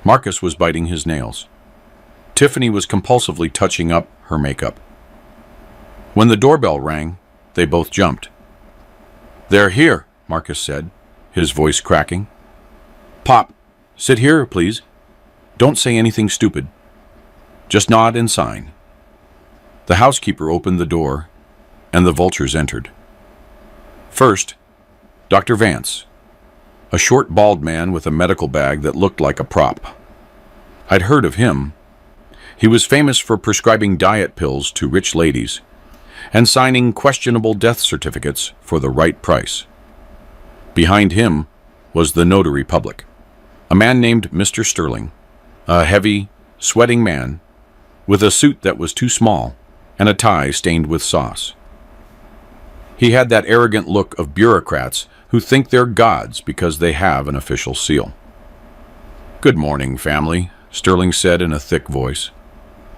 Marcus was biting his nails. Tiffany was compulsively touching up her makeup. When the doorbell rang, they both jumped. They're here, Marcus said, his voice cracking. Pop, sit here, please. Don't say anything stupid. Just nod and sign. The housekeeper opened the door, and the vultures entered. First, Dr. Vance, a short, bald man with a medical bag that looked like a prop. I'd heard of him. He was famous for prescribing diet pills to rich ladies and signing questionable death certificates for the right price. Behind him was the notary public, A man named Mr. Sterling, a heavy, sweating man with a suit that was too small and a tie stained with sauce. He had that arrogant look of bureaucrats who think they're gods because they have an official seal. "Good morning, family," Sterling said in a thick voice.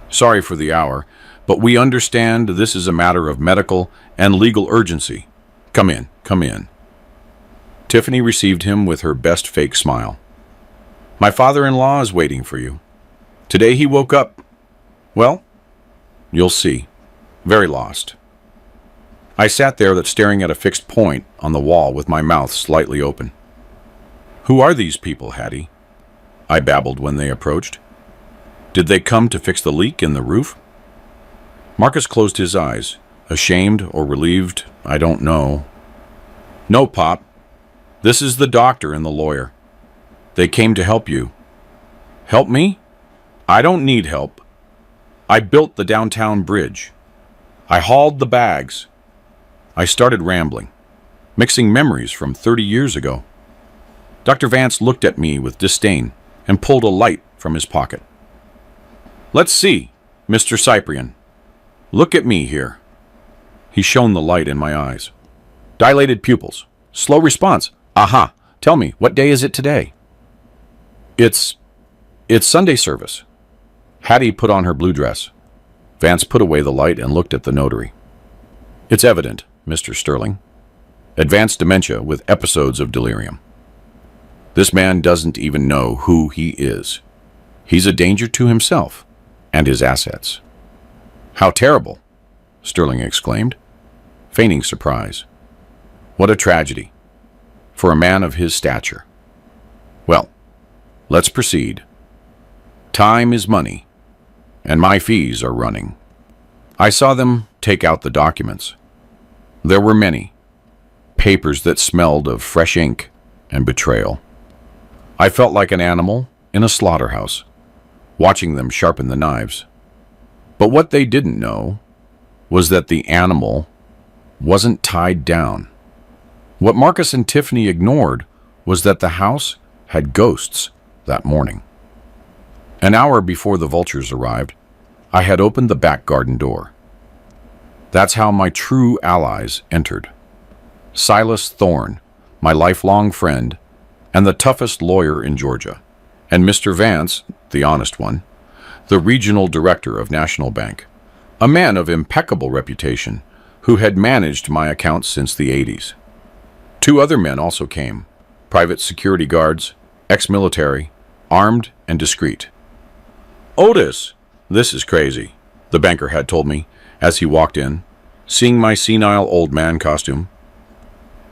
"Sorry for the hour, but we understand this is a matter of medical and legal urgency. Come in, come in." Tiffany received him with her best fake smile. "My father-in-law is waiting for you. Today he woke up, well, you'll see, very lost." I sat there staring at a fixed point on the wall with my mouth slightly open. "Who are these people, Hattie?" I babbled when they approached. "Did they come to fix the leak in the roof?" Marcus closed his eyes, ashamed or relieved, I don't know. "No, Pop. This is the doctor and the lawyer. They came to help you." "Help me? I don't need help. I built the downtown bridge. I hauled the bags." I started rambling, mixing memories from 30 years ago. Dr. Vance looked at me with disdain and pulled a light from his pocket. "Let's see, Mr. Cyprian. Look at me here." He shone the light in my eyes. Dilated pupils. Slow response. "Aha. Tell me, what day is it today?" It's Sunday service." Hattie put on her blue dress. Vance put away the light and looked at the notary. "It's evident, Mr. Sterling. Advanced dementia with episodes of delirium. This man doesn't even know who he is. He's a danger to himself and his assets." "How terrible!" Sterling exclaimed, feigning surprise. "What a tragedy for a man of his stature. Well, let's proceed. Time is money, and my fees are running." I saw them take out the documents. There were many. Papers that smelled of fresh ink and betrayal. I felt like an animal in a slaughterhouse, watching them sharpen the knives. But what they didn't know was that the animal wasn't tied down. What Marcus and Tiffany ignored was that the house had ghosts that morning. An hour before the vultures arrived, I had opened the back garden door. That's how my true allies entered. Silas Thorne, my lifelong friend, and the toughest lawyer in Georgia, and Mr. Vance, the honest one, the regional director of National Bank, a man of impeccable reputation who had managed my accounts since the 80s. 2 other men also came, private security guards, ex-military, armed and discreet. "Otis, this is crazy," the banker had told me as he walked in, seeing my senile old man costume.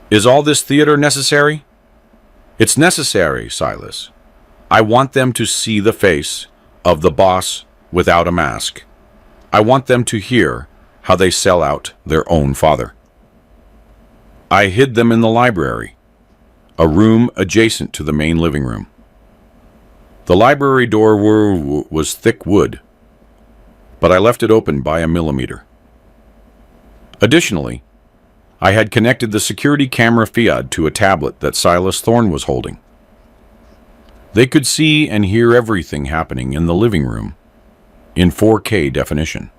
"Is all this theater necessary?" "It's necessary, Silas. I want them to see the face of the boss without a mask. I want them to hear how they sell out their own father." I hid them in the library, a room adjacent to the main living room. The library door was thick wood, but I left it open by a millimeter. Additionally, I had connected the security camera feed to a tablet that Silas Thorne was holding. They could see and hear everything happening in the living room in 4K definition.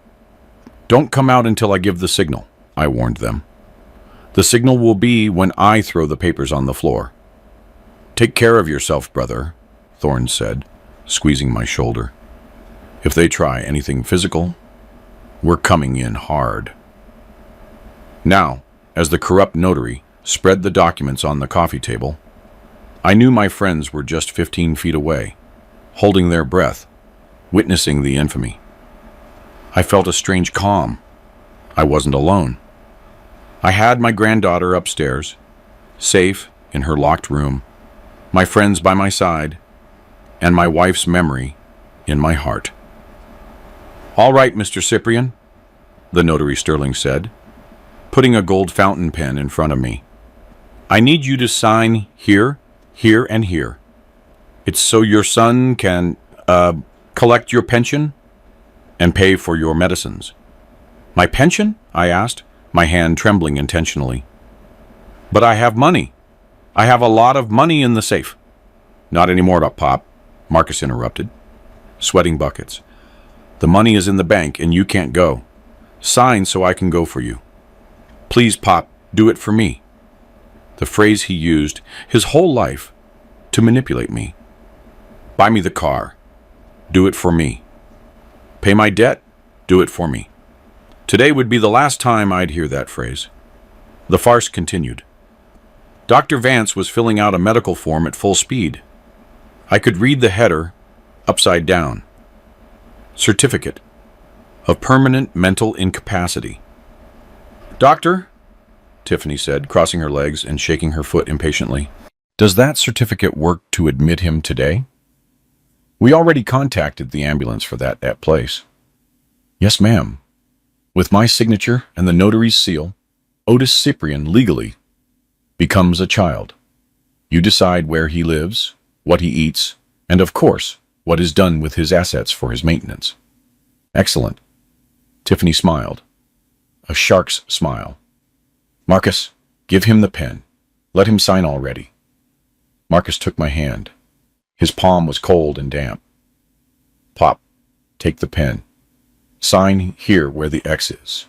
"Don't come out until I give the signal," I warned them. "The signal will be when I throw the papers on the floor." "Take care of yourself, brother," Thorne said, squeezing my shoulder. "If they try anything physical, we're coming in hard." Now, as the corrupt notary spread the documents on the coffee table, I knew my friends were just 15 feet away, holding their breath, witnessing the infamy. I felt a strange calm. I wasn't alone. I had my granddaughter upstairs, safe in her locked room, my friends by my side, and my wife's memory in my heart. "All right, Mr. Cyprian," the notary Sterling said, putting a gold fountain pen in front of me. "I need you to sign here, here, and here. It's so your son can, collect your pension and pay for your medicines." "My pension?" I asked, my hand trembling intentionally. "But I have money. I have a lot of money in the safe." Not anymore, Pop, Marcus interrupted, sweating buckets. The money is in the bank and you can't go. Sign so I can go for you. Please, Pop, do it for me. The phrase he used his whole life to manipulate me. Buy me the car. Do it for me. Pay my debt. Do it for me. Today would be the last time I'd hear that phrase. The farce continued. Dr. Vance was filling out a medical form at full speed. I could read the header upside down. Certificate of permanent mental incapacity. Doctor, Tiffany said, crossing her legs and shaking her foot impatiently, does that certificate work to admit him today? We already contacted the ambulance for that place. Yes, ma'am. With my signature and the notary's seal, Otis Cyprian legally becomes a child. You decide where he lives, what he eats, and of course, what is done with his assets for his maintenance. Excellent. Tiffany smiled. A shark's smile. Marcus, give him the pen. Let him sign already. Marcus took my hand. His palm was cold and damp. Pop, take the pen. Sign here where the X is.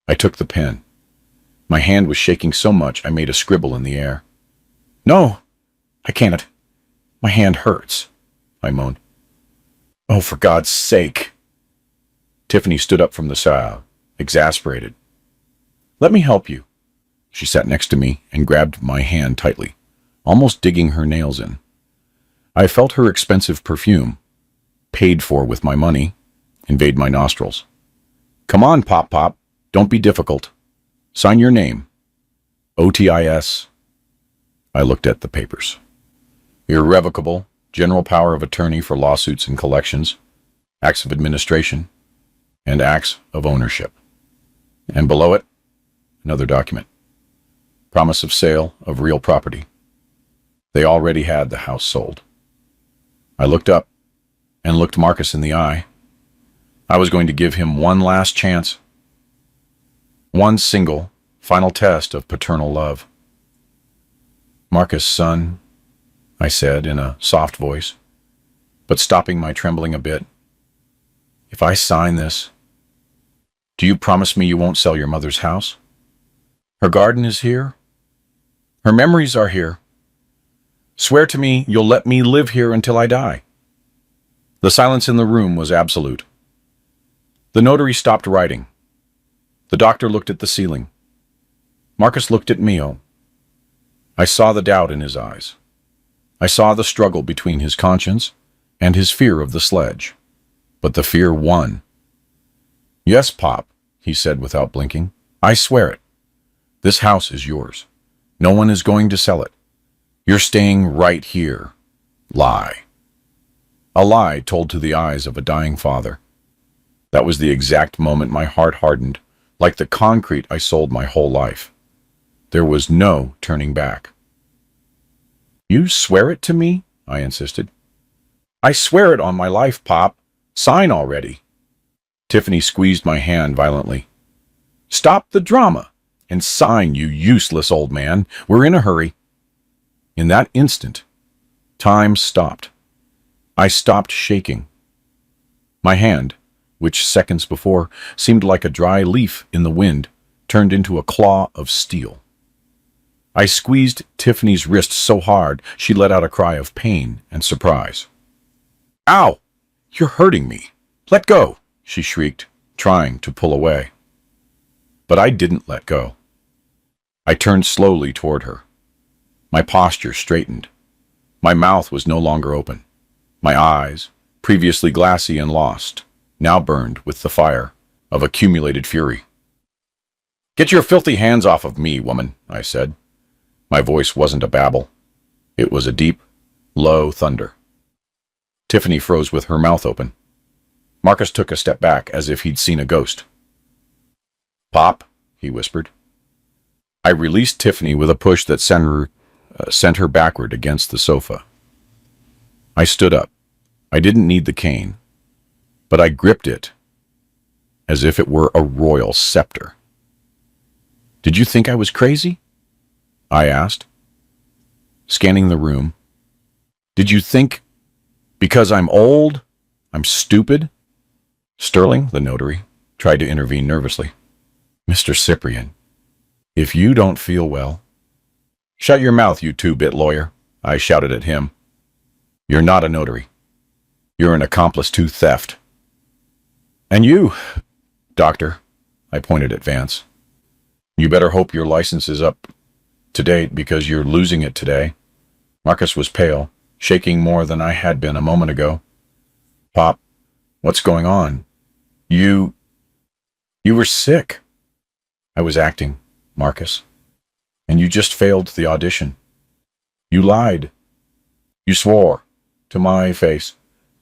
I took the pen. My hand was shaking so much I made a scribble in the air. No, I can't. My hand hurts, I moaned. Oh, for God's sake. Tiffany stood up from the sofa, exasperated. Let me help you. She sat next to me and grabbed my hand tightly, almost digging her nails in. I felt her expensive perfume, paid for with my money, invade my nostrils. Come on, Pop. Don't be difficult. Sign your name. OTIS. I looked at the papers. Irrevocable, general power of attorney for lawsuits and collections, acts of administration, and acts of ownership. And below it, another document. Promise of sale of real property. They already had the house sold. I looked up and looked Marcus in the eye. I was going to give him one last chance. One single, final test of paternal love. Marcus, son, I said in a soft voice, but stopping my trembling a bit. If I sign this, do you promise me you won't sell your mother's house? Her garden is here. Her memories are here. Swear to me you'll let me live here until I die. The silence in the room was absolute. The notary stopped writing. The doctor looked at the ceiling. Marcus looked at Mio. I saw the doubt in his eyes. I saw the struggle between his conscience and his fear of the sledge. But the fear won. Yes, Pop, he said without blinking. I swear it. This house is yours. No one is going to sell it. You're staying right here. Lie. A lie told to the eyes of a dying father. That was the exact moment my heart hardened, like the concrete I sold my whole life. There was no turning back. You swear it to me? I insisted. I swear it on my life, Pop. Sign already. Tiffany squeezed my hand violently. Stop the drama and sign, you useless old man. We're in a hurry. In that instant, time stopped. I stopped shaking. My hand, which seconds before seemed like a dry leaf in the wind, turned into a claw of steel. I squeezed Tiffany's wrist so hard she let out a cry of pain and surprise. Ow! You're hurting me. Let go, she shrieked, trying to pull away. But I didn't let go. I turned slowly toward her. My posture straightened. My mouth was no longer open. My eyes, previously glassy and lost, now burned with the fire of accumulated fury. Get your filthy hands off of me, woman, I said. My voice wasn't a babble. It was a deep, low thunder. Tiffany froze with her mouth open. Marcus took a step back as if he'd seen a ghost. Pop, he whispered. I released Tiffany with a push that sent her backward against the sofa. I stood up. I didn't need the cane, but I gripped it as if it were a royal scepter. Did you think I was crazy? I asked, scanning the room. Did you think because I'm old, I'm stupid? Sterling, the notary, tried to intervene nervously. Mr. Cyprian, if you don't feel well... Shut your mouth, you two-bit lawyer, I shouted at him. You're not a notary. You're an accomplice to theft. And you, doctor, I pointed at Vance. You better hope your license is up to date because you're losing it today. Marcus was pale, shaking more than I had been a moment ago. Pop, what's going on? You were sick. I was acting, Marcus. And you just failed the audition. You lied. You swore to my face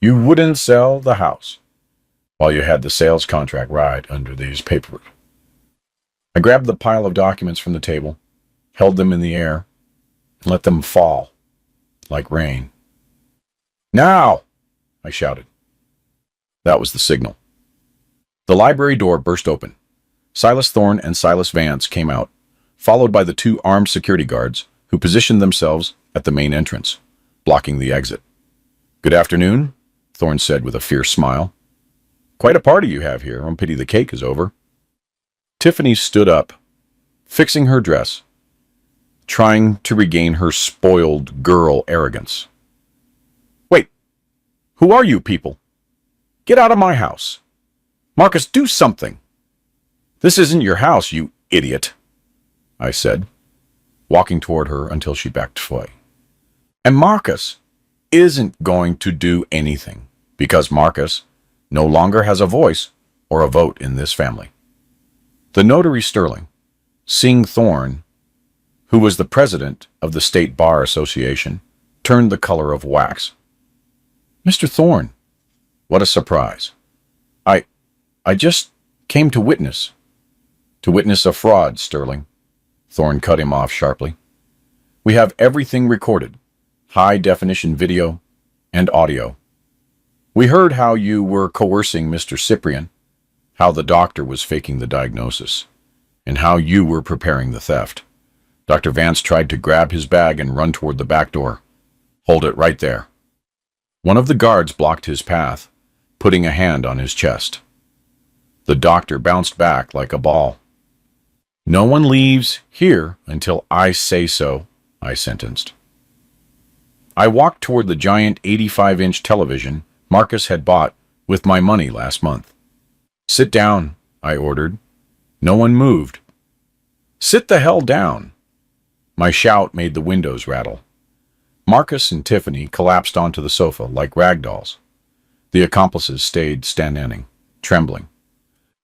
you wouldn't sell the house while you had the sales contract right under these papers. I grabbed the pile of documents from the table, held them in the air, and let them fall like rain. Now! I shouted. That was the signal. The library door burst open. Silas Thorne and Silas Vance came out, followed by the two armed security guards who positioned themselves at the main entrance, blocking the exit. Good afternoon, Thorne said with a fierce smile. Quite a party you have here. I pity the cake is over. Tiffany stood up, fixing her dress, trying to regain her spoiled girl arrogance. Wait, who are you people? Get out of my house. Marcus, do something. This isn't your house, you idiot, I said, walking toward her until she backed away. And Marcus isn't going to do anything because Marcus no longer has a voice or a vote in this family. The notary Sterling, seeing Thorne, who was the president of the State Bar Association, turned the color of wax. Mr. Thorne, what a surprise. I just came to witness a fraud, Sterling. Thorne cut him off sharply. We have everything recorded, high-definition video and audio. We heard how you were coercing Mr. Cyprian, how the doctor was faking the diagnosis, and how you were preparing the theft. Dr. Vance tried to grab his bag and run toward the back door. Hold it right there. One of the guards blocked his path, putting a hand on his chest. The doctor bounced back like a ball. No one leaves here until I say so, I sentenced. I walked toward the giant 85-inch television Marcus had bought with my money last month. Sit down, I ordered. No one moved. Sit the hell down. My shout made the windows rattle. Marcus and Tiffany collapsed onto the sofa like rag dolls. The accomplices stayed standing, trembling.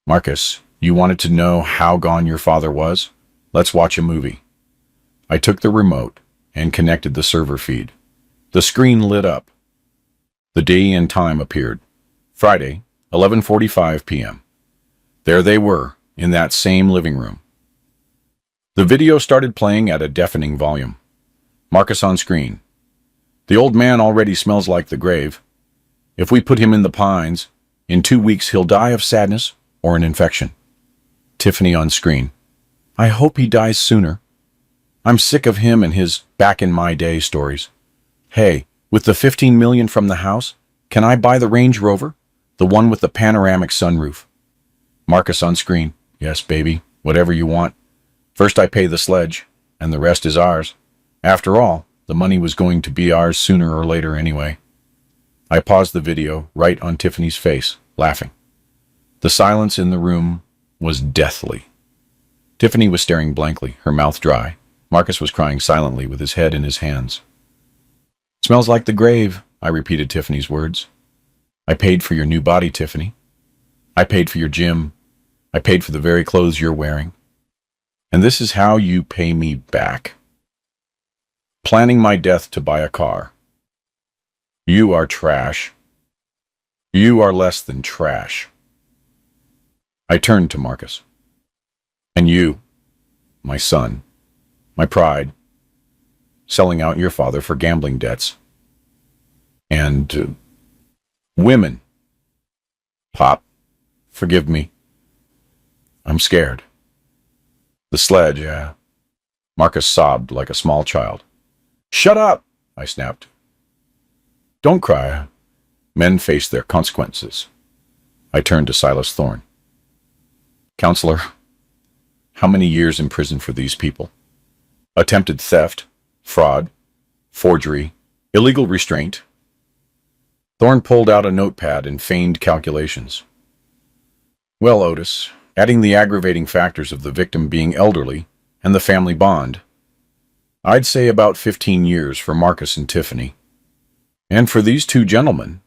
Marcus, you wanted to know how gone your father was? Let's watch a movie. I took the remote and connected the server feed. The screen lit up. The day and time appeared. Friday, 11:45 p.m. There they were, in that same living room. The video started playing at a deafening volume. Marcus on screen. The old man already smells like the grave. If we put him in the pines, in 2 weeks he'll die of sadness or an infection. Tiffany on screen. I hope he dies sooner. I'm sick of him and his back-in-my-day stories. Hey, with the $15 million from the house, can I buy the Range Rover? The one with the panoramic sunroof. Marcus on screen. Yes, baby, whatever you want. First I pay the sledge, and the rest is ours. After all, the money was going to be ours sooner or later anyway. I paused the video right on Tiffany's face, laughing. The silence in the room was deathly. Tiffany was staring blankly, her mouth dry. Marcus was crying silently with his head in his hands. Smells like the grave, I repeated Tiffany's words. I paid for your new body, Tiffany. I paid for your gym. I paid for the very clothes you're wearing. And this is how you pay me back. Planning my death to buy a car. You are trash. You are less than trash. I turned to Marcus. And you, my son, my pride, selling out your father for gambling debts. And women. Pop, forgive me. I'm scared. The sledge, yeah. Marcus sobbed like a small child. Shut up, I snapped. Don't cry. Men face their consequences. I turned to Silas Thorne. Counselor, how many years in prison for these people? Attempted theft, fraud, forgery, illegal restraint. Thorne pulled out a notepad and feigned calculations. Well, Otis, adding the aggravating factors of the victim being elderly and the family bond, I'd say about 15 years for Marcus and Tiffany. And for these two gentlemen,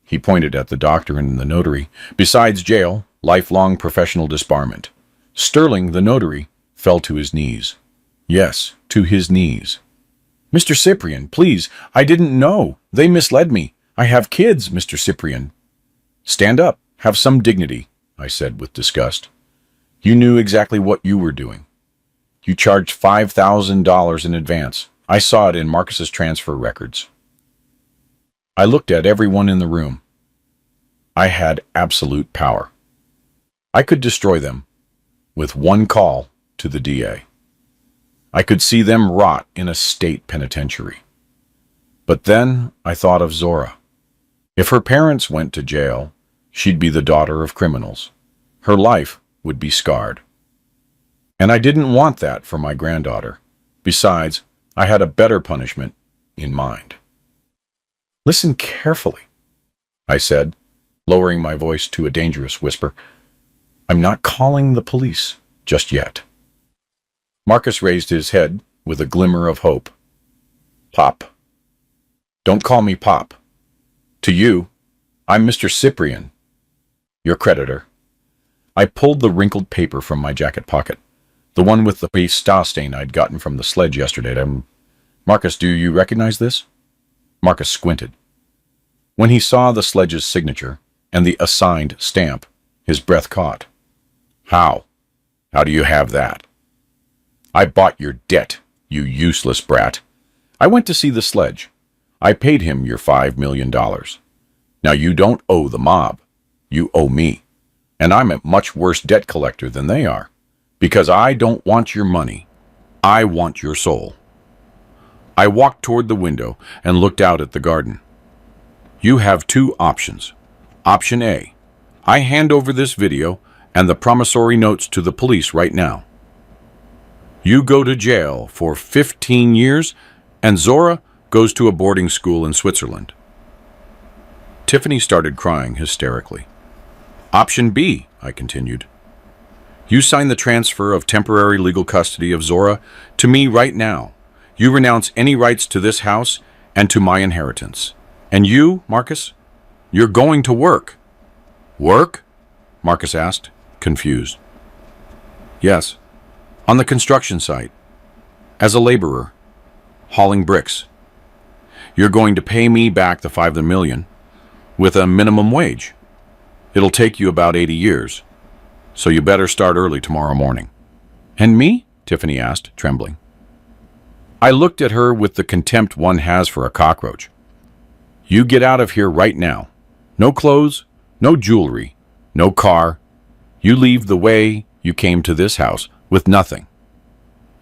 he pointed at the doctor and the notary, besides jail, lifelong professional disbarment. Sterling, the notary, fell to his knees. Yes, to his knees. Mr. Cyprian, please, I didn't know. They misled me. I have kids, Mr. Cyprian. Stand up. Have some dignity, I said with disgust. You knew exactly what you were doing. You charged $5,000 in advance. I saw it in Marcus's transfer records. I looked at everyone in the room. I had absolute power. I could destroy them with one call to the DA. I could see them rot in a state penitentiary. But then I thought of Zora. If her parents went to jail, she'd be the daughter of criminals. Her life would be scarred. And I didn't want that for my granddaughter. Besides, I had a better punishment in mind. Listen carefully, I said, lowering my voice to a dangerous whisper. I'm not calling the police just yet. Marcus raised his head with a glimmer of hope. Pop. Don't call me Pop. To you, I'm Mr. Cyprian, your creditor. I pulled the wrinkled paper from my jacket pocket, the one with the star stain I'd gotten from the sledge yesterday. Marcus, do you recognize this? Marcus squinted. When he saw the sledge's signature and the assigned stamp, his breath caught. How? How do you have that? I bought your debt, you useless brat. I went to see the sledge. I paid him your $5 million. Now you don't owe the mob. You owe me. And I'm a much worse debt collector than they are. Because I don't want your money. I want your soul. I walked toward the window and looked out at the garden. You have two options. Option A. I hand over this video and the promissory notes to the police right now. You go to jail for 15 years and Zora goes to a boarding school in Switzerland. Tiffany started crying hysterically. Option B, I continued. You sign the transfer of temporary legal custody of Zora to me right now. You renounce any rights to this house and to my inheritance. And you, Marcus, you're going to work. Work? Marcus asked, confused. Yes, on the construction site, as a laborer, hauling bricks. You're going to pay me back the $5 million with a minimum wage. It'll take you about 80 years, so you better start early tomorrow morning. And me? Tiffany asked, trembling. I looked at her with the contempt one has for a cockroach. You get out of here right now. No clothes, no jewelry, no car. You leave the way you came to this house with nothing.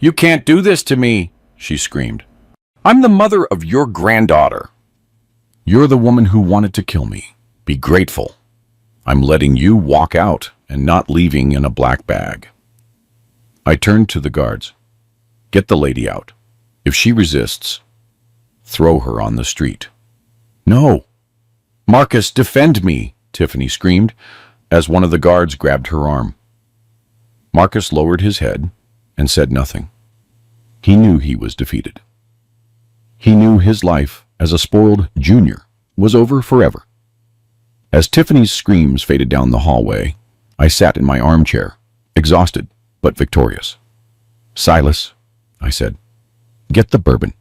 You can't do this to me, she screamed. I'm the mother of your granddaughter. You're the woman who wanted to kill me. Be grateful. I'm letting you walk out and not leaving in a black bag. I turned to the guards. Get the lady out. If she resists, throw her on the street. No. Marcus, defend me, Tiffany screamed as one of the guards grabbed her arm. Marcus lowered his head and said nothing. He knew he was defeated. He knew his life as a spoiled junior was over forever. As Tiffany's screams faded down the hallway, I sat in my armchair, exhausted but victorious. Silas, I said, get the bourbon.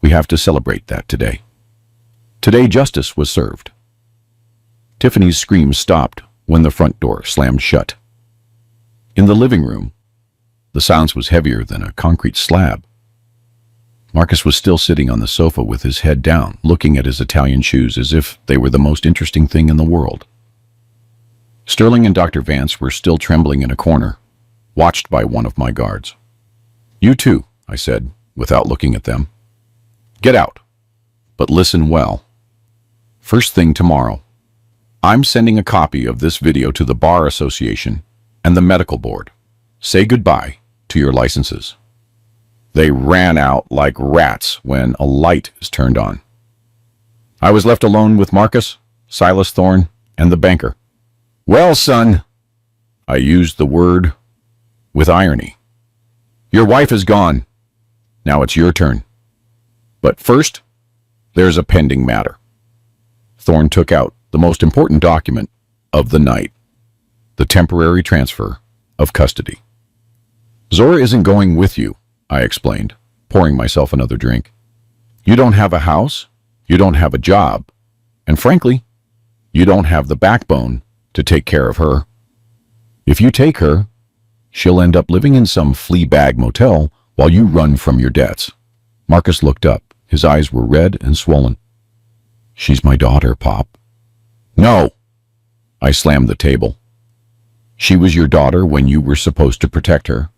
We have to celebrate that today. Today justice was served. Tiffany's screams stopped when the front door slammed shut. In the living room, the silence was heavier than a concrete slab. Marcus was still sitting on the sofa with his head down, looking at his Italian shoes as if they were the most interesting thing in the world. Sterling and Dr. Vance were still trembling in a corner, watched by one of my guards. You too, I said, without looking at them. Get out, but listen well. First thing tomorrow, I'm sending a copy of this video to the Bar Association and the Medical Board. Say goodbye to your licenses. They ran out like rats when a light is turned on. I was left alone with Marcus, Silas Thorne, and the banker. Well, son, I used the word with irony. Your wife is gone. Now it's your turn. But first, there's a pending matter. Thorne took out the most important document of the night, the temporary transfer of custody. Zora isn't going with you, I explained, pouring myself another drink. You don't have a house, you don't have a job, and frankly, you don't have the backbone to take care of her. If you take her, she'll end up living in some flea bag motel while you run from your debts. Marcus looked up. His eyes were red and swollen. She's my daughter, Pop. No! I slammed the table. She was your daughter when you were supposed to protect her,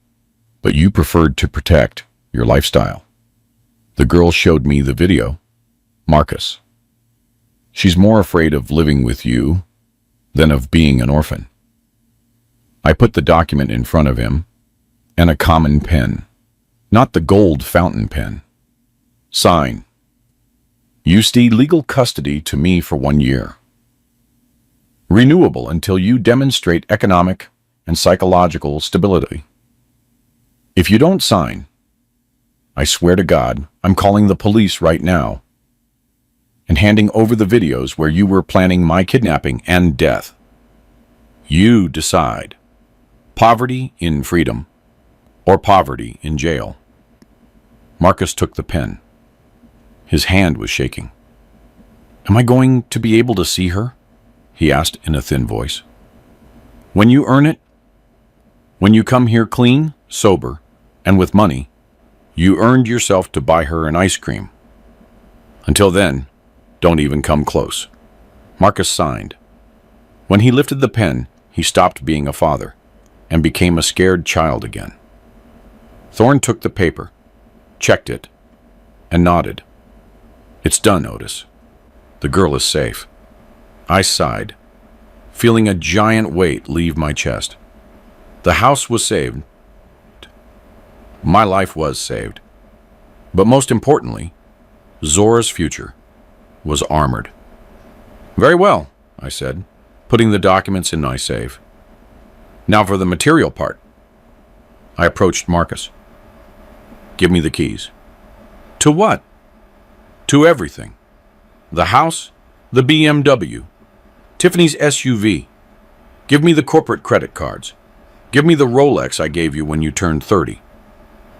but you preferred to protect your lifestyle. The girl showed me the video. Marcus. She's more afraid of living with you than of being an orphan. I put the document in front of him, and a common pen, not the gold fountain pen. Sign. You cede legal custody to me for 1 year. Renewable until you demonstrate economic and psychological stability. If you don't sign, I swear to God, I'm calling the police right now and handing over the videos where you were planning my kidnapping and death. You decide. Poverty in freedom or poverty in jail. Marcus took the pen. His hand was shaking. Am I going to be able to see her? He asked in a thin voice. When you earn it, when you come here clean, sober, and with money, you earned yourself to buy her an ice cream. Until then, don't even come close. Marcus signed. When he lifted the pen, he stopped being a father and became a scared child again. Thorne took the paper, checked it, and nodded. It's done, Otis. The girl is safe. I sighed, feeling a giant weight leave my chest. The house was saved. My life was saved. But most importantly, Zora's future was armored. Very well, I said, putting the documents in my safe. Now for the material part. I approached Marcus. Give me the keys. To what? To everything. The house, the BMW, Tiffany's SUV. Give me the corporate credit cards. Give me the Rolex I gave you when you turned 30.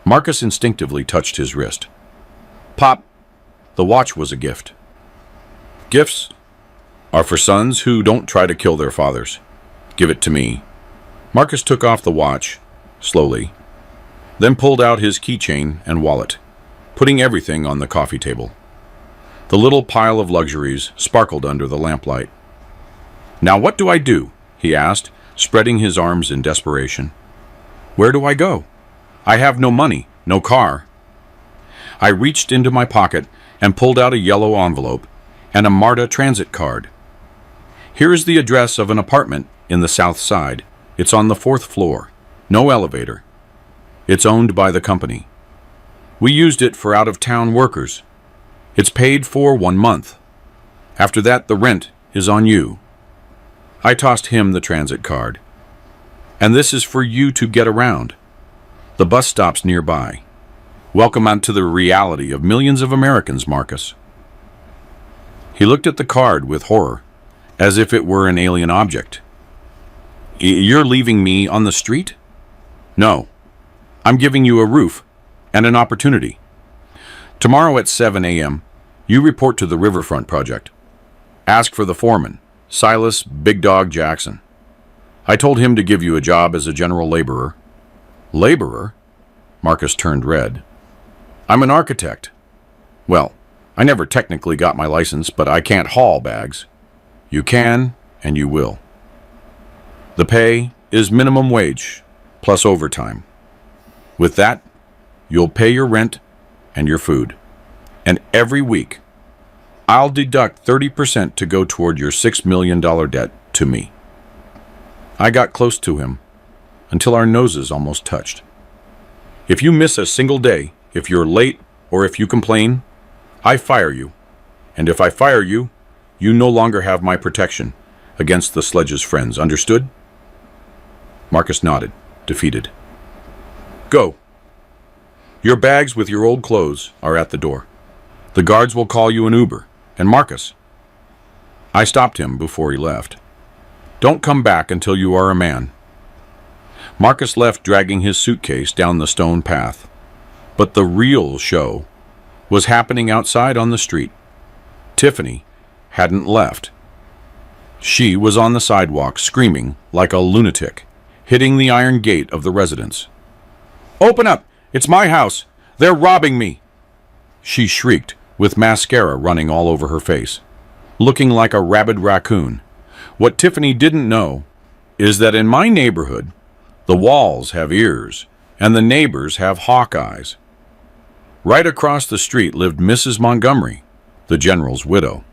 Marcus instinctively touched his wrist. Pop, the watch was a gift. Gifts are for sons who don't try to kill their fathers. Give it to me. Marcus took off the watch, slowly, then pulled out his keychain and wallet, putting everything on the coffee table. The little pile of luxuries sparkled under the lamplight. Now what do I do? He asked, spreading his arms in desperation. Where do I go? I have no money, no car. I reached into my pocket and pulled out a yellow envelope and a MARTA transit card. Here is the address of an apartment in the South Side. It's on the 4th floor. No elevator. It's owned by the company. We used it for out-of-town workers. It's paid for 1 month. After that, the rent is on you. I tossed him the transit card. And this is for you to get around. The bus stops nearby. Welcome out to the reality of millions of Americans, Marcus. He looked at the card with horror, as if it were an alien object. You're leaving me on the street? No. I'm giving you a roof and an opportunity. Tomorrow at 7 a.m., you report to the Riverfront Project. Ask for the foreman, Silas Big Dog Jackson. I told him to give you a job as a general laborer. Laborer? Marcus turned red. I'm an architect. Well, I never technically got my license, but I can't haul bags. You can, and you will. The pay is minimum wage, plus overtime. With that, you'll pay your rent and your food. And every week, I'll deduct 30% to go toward your $6 million debt to me. I got close to him until our noses almost touched. If you miss a single day, if you're late, or if you complain, I fire you. And if I fire you, you no longer have my protection against the Sledge's friends. Understood? Marcus nodded, defeated. Go. Your bags with your old clothes are at the door. The guards will call you an Uber. And Marcus. I stopped him before he left. Don't come back until you are a man. Marcus left, dragging his suitcase down the stone path. But the real show was happening outside on the street. Tiffany hadn't left. She was on the sidewalk, screaming like a lunatic, hitting the iron gate of the residence. Open up! It's my house! They're robbing me! She shrieked, with mascara running all over her face, looking like a rabid raccoon. What Tiffany didn't know is that in my neighborhood, the walls have ears, and the neighbors have hawk eyes. Right across the street lived Mrs. Montgomery, the general's widow.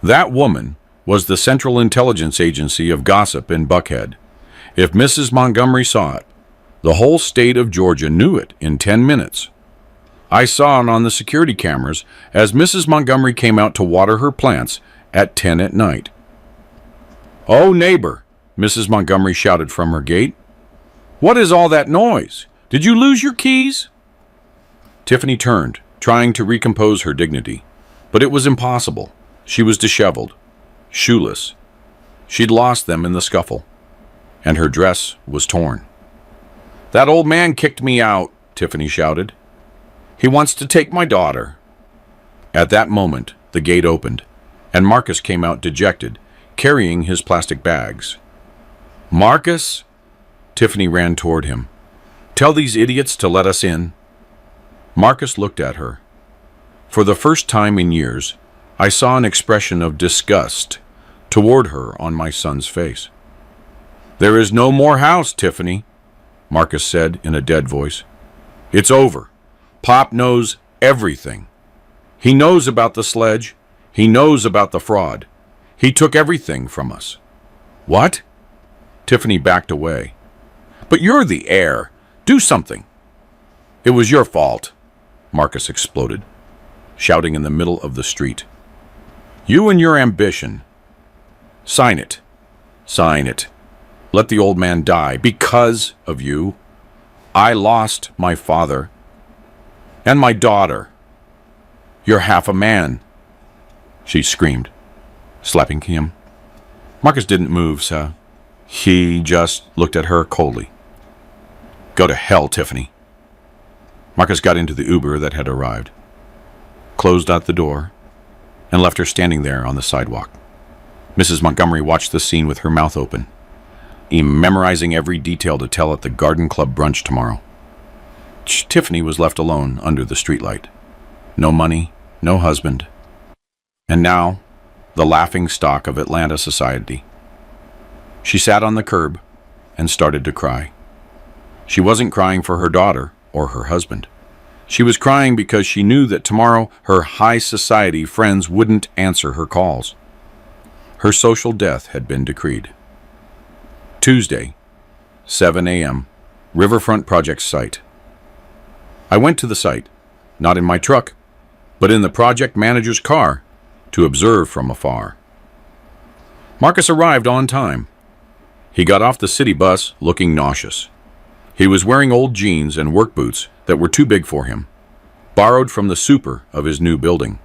That woman was the Central Intelligence Agency of gossip in Buckhead. If Mrs. Montgomery saw it, the whole state of Georgia knew it in 10 minutes. I saw it on the security cameras as Mrs. Montgomery came out to water her plants at 10 at night. "Oh, neighbor," Mrs. Montgomery shouted from her gate. "What is all that noise? Did you lose your keys?" Tiffany turned, trying to recompose her dignity, but it was impossible. She was disheveled, shoeless. She'd lost them in the scuffle, and her dress was torn. "That old man kicked me out," Tiffany shouted. "He wants to take my daughter." At that moment, the gate opened, and Marcus came out dejected, carrying his plastic bags. "Marcus?" Tiffany ran toward him. "Tell these idiots to let us in." Marcus looked at her. For the first time in years, I saw an expression of disgust toward her on my son's face. "There is no more house, Tiffany," Marcus said in a dead voice. "It's over. Pop knows everything. He knows about the sledge. He knows about the fraud. He took everything from us." "What?" Tiffany backed away. "But you're the heir. Do something." "It was your fault," Marcus exploded, shouting in the middle of the street. "You and your ambition. Sign it. Sign it. Let the old man die. Because of you, I lost my father and my daughter. You're half a man," she screamed, slapping him. Marcus didn't move, so he just looked at her coldly. "Go to hell, Tiffany." Marcus got into the Uber that had arrived, closed out the door, and left her standing there on the sidewalk. Mrs. Montgomery watched the scene with her mouth open, memorizing every detail to tell at the Garden Club brunch tomorrow. Tiffany was left alone under the streetlight. No money, no husband. And now, the laughing stock of Atlanta society. She sat on the curb and started to cry. She wasn't crying for her daughter or her husband. She was crying because she knew that tomorrow her high society friends wouldn't answer her calls. Her social death had been decreed. Tuesday, 7 a.m., Riverfront Project site. I went to the site, not in my truck, but in the project manager's car, to observe from afar. Marcus arrived on time. He got off the city bus looking nauseous. He was wearing old jeans and work boots that were too big for him, borrowed from the super of his new building.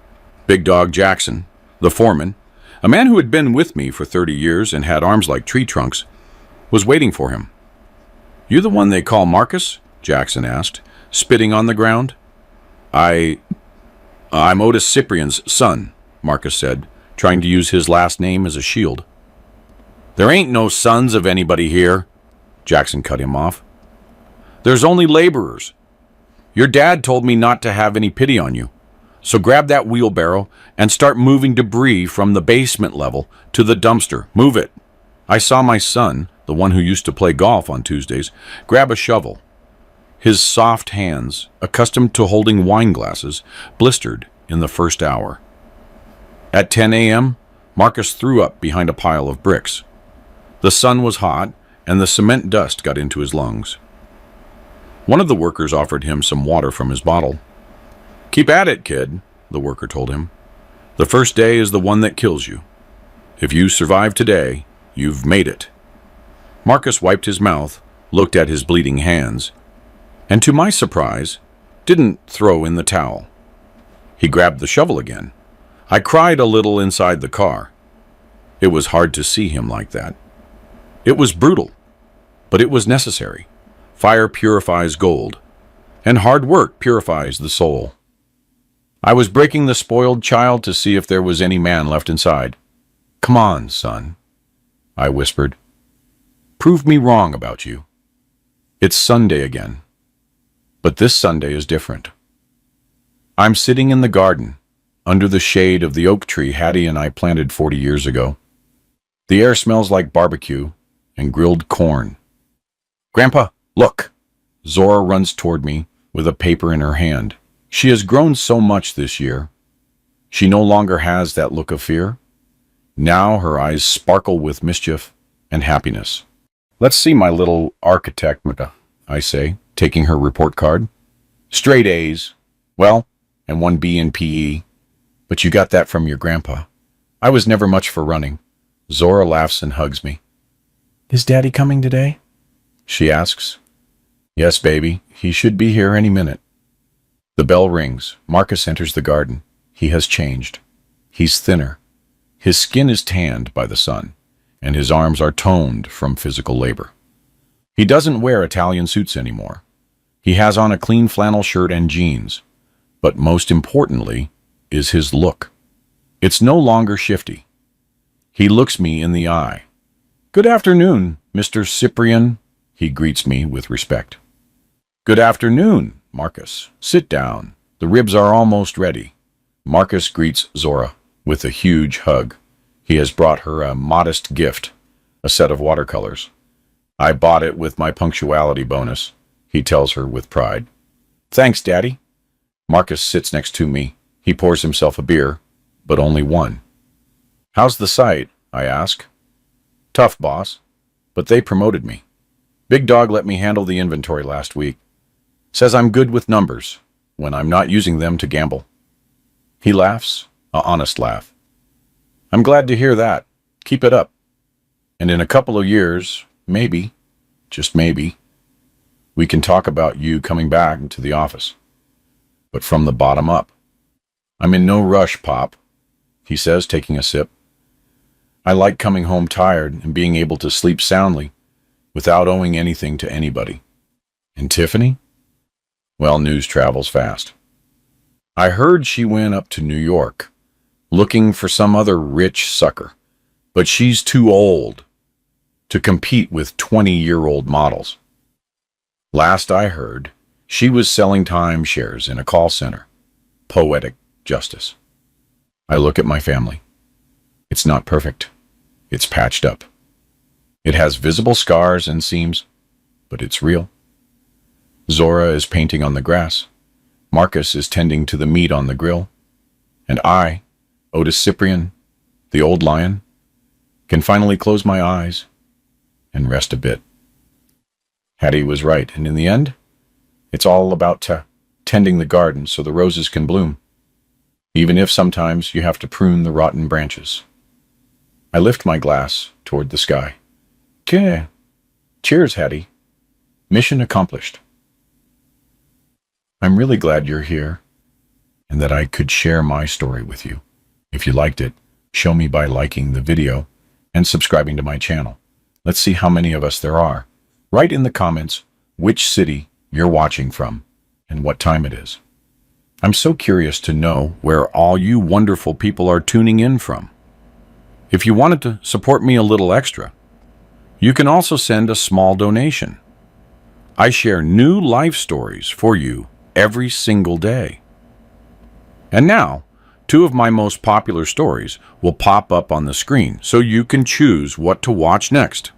Big Dog Jackson, the foreman, a man who had been with me for 30 years and had arms like tree trunks, was waiting for him. "You the one they call Marcus?" Jackson asked, spitting on the ground. I'm Otis Cyprian's son," Marcus said, trying to use his last name as a shield. "There ain't no sons of anybody here," Jackson cut him off. "There's only laborers. Your dad told me not to have any pity on you, so grab that wheelbarrow and start moving debris from the basement level to the dumpster. Move it." I saw my son, the one who used to play golf on Tuesdays, grab a shovel. His soft hands, accustomed to holding wine glasses, blistered in the first hour. At 10 a.m., Marcus threw up behind a pile of bricks. The sun was hot, and the cement dust got into his lungs. One of the workers offered him some water from his bottle. "Keep at it, kid," the worker told him. "The first day is the one that kills you. If you survive today, you've made it." Marcus wiped his mouth, looked at his bleeding hands, and to my surprise, didn't throw in the towel. He grabbed the shovel again. I cried a little inside the car. It was hard to see him like that. It was brutal, but it was necessary. Fire purifies gold, and hard work purifies the soul. I was breaking the spoiled child to see if there was any man left inside. "Come on, son," I whispered. "Prove me wrong about you." It's Sunday again, but this Sunday is different. I'm sitting in the garden, under the shade of the oak tree Hattie and I planted 40 years ago. The air smells like barbecue and grilled corn. "Grandpa, look!" Zora runs toward me with a paper in her hand. She has grown so much this year. She no longer has that look of fear. Now her eyes sparkle with mischief and happiness. "Let's see my little architect," I say, taking her report card. "Straight A's. Well, and 1 B in PE. But you got that from your grandpa. I was never much for running." Zora laughs and hugs me. "Is Daddy coming today?" she asks. "Yes, baby. He should be here any minute." The bell rings. Marcus enters the garden. He has changed. He's thinner. His skin is tanned by the sun, and his arms are toned from physical labor. He doesn't wear Italian suits anymore. He has on a clean flannel shirt and jeans. But most importantly is his look. It's no longer shifty. He looks me in the eye. "Good afternoon, Mr. Cyprian," he greets me with respect. "Good afternoon, Marcus. Sit down. The ribs are almost ready." Marcus greets Zora with a huge hug. He has brought her a modest gift, a set of watercolors. "I bought it with my punctuality bonus," he tells her with pride. "Thanks, Daddy." Marcus sits next to me. He pours himself a beer, but only one. "How's the site?" I ask. "Tough, boss, but they promoted me. Big Dog let me handle the inventory last week. Says I'm good with numbers when I'm not using them to gamble." He laughs, an honest laugh. "I'm glad to hear that. Keep it up. And in a couple of years, maybe, just maybe, we can talk about you coming back to the office. But from the bottom up." "I'm in no rush, Pop," he says, taking a sip. "I like coming home tired and being able to sleep soundly without owing anything to anybody." "And Tiffany?" "Well, news travels fast. I heard she went up to New York, looking for some other rich sucker, but she's too old to compete with 20-year-old models. Last I heard, she was selling timeshares in a call center. Poetic justice." I look at my family. It's not perfect. It's patched up. It has visible scars and seams, but it's real. Zora is painting on the grass. Marcus is tending to the meat on the grill. And I, Otis Cyprian, the old lion, can finally close my eyes and rest a bit. Hattie was right, and in the end, it's all about tending the garden so the roses can bloom, even if sometimes you have to prune the rotten branches. I lift my glass toward the sky. Okay. Cheers, Hattie. Mission accomplished. I'm really glad you're here and that I could share my story with you. If you liked it, show me by liking the video and subscribing to my channel. Let's see how many of us there are. Write in the comments which city you're watching from and what time it is. I'm so curious to know where all you wonderful people are tuning in from. If you wanted to support me a little extra, you can also send a small donation. I share new life stories for you every single day. And now, 2 of my most popular stories will pop up on the screen so you can choose what to watch next.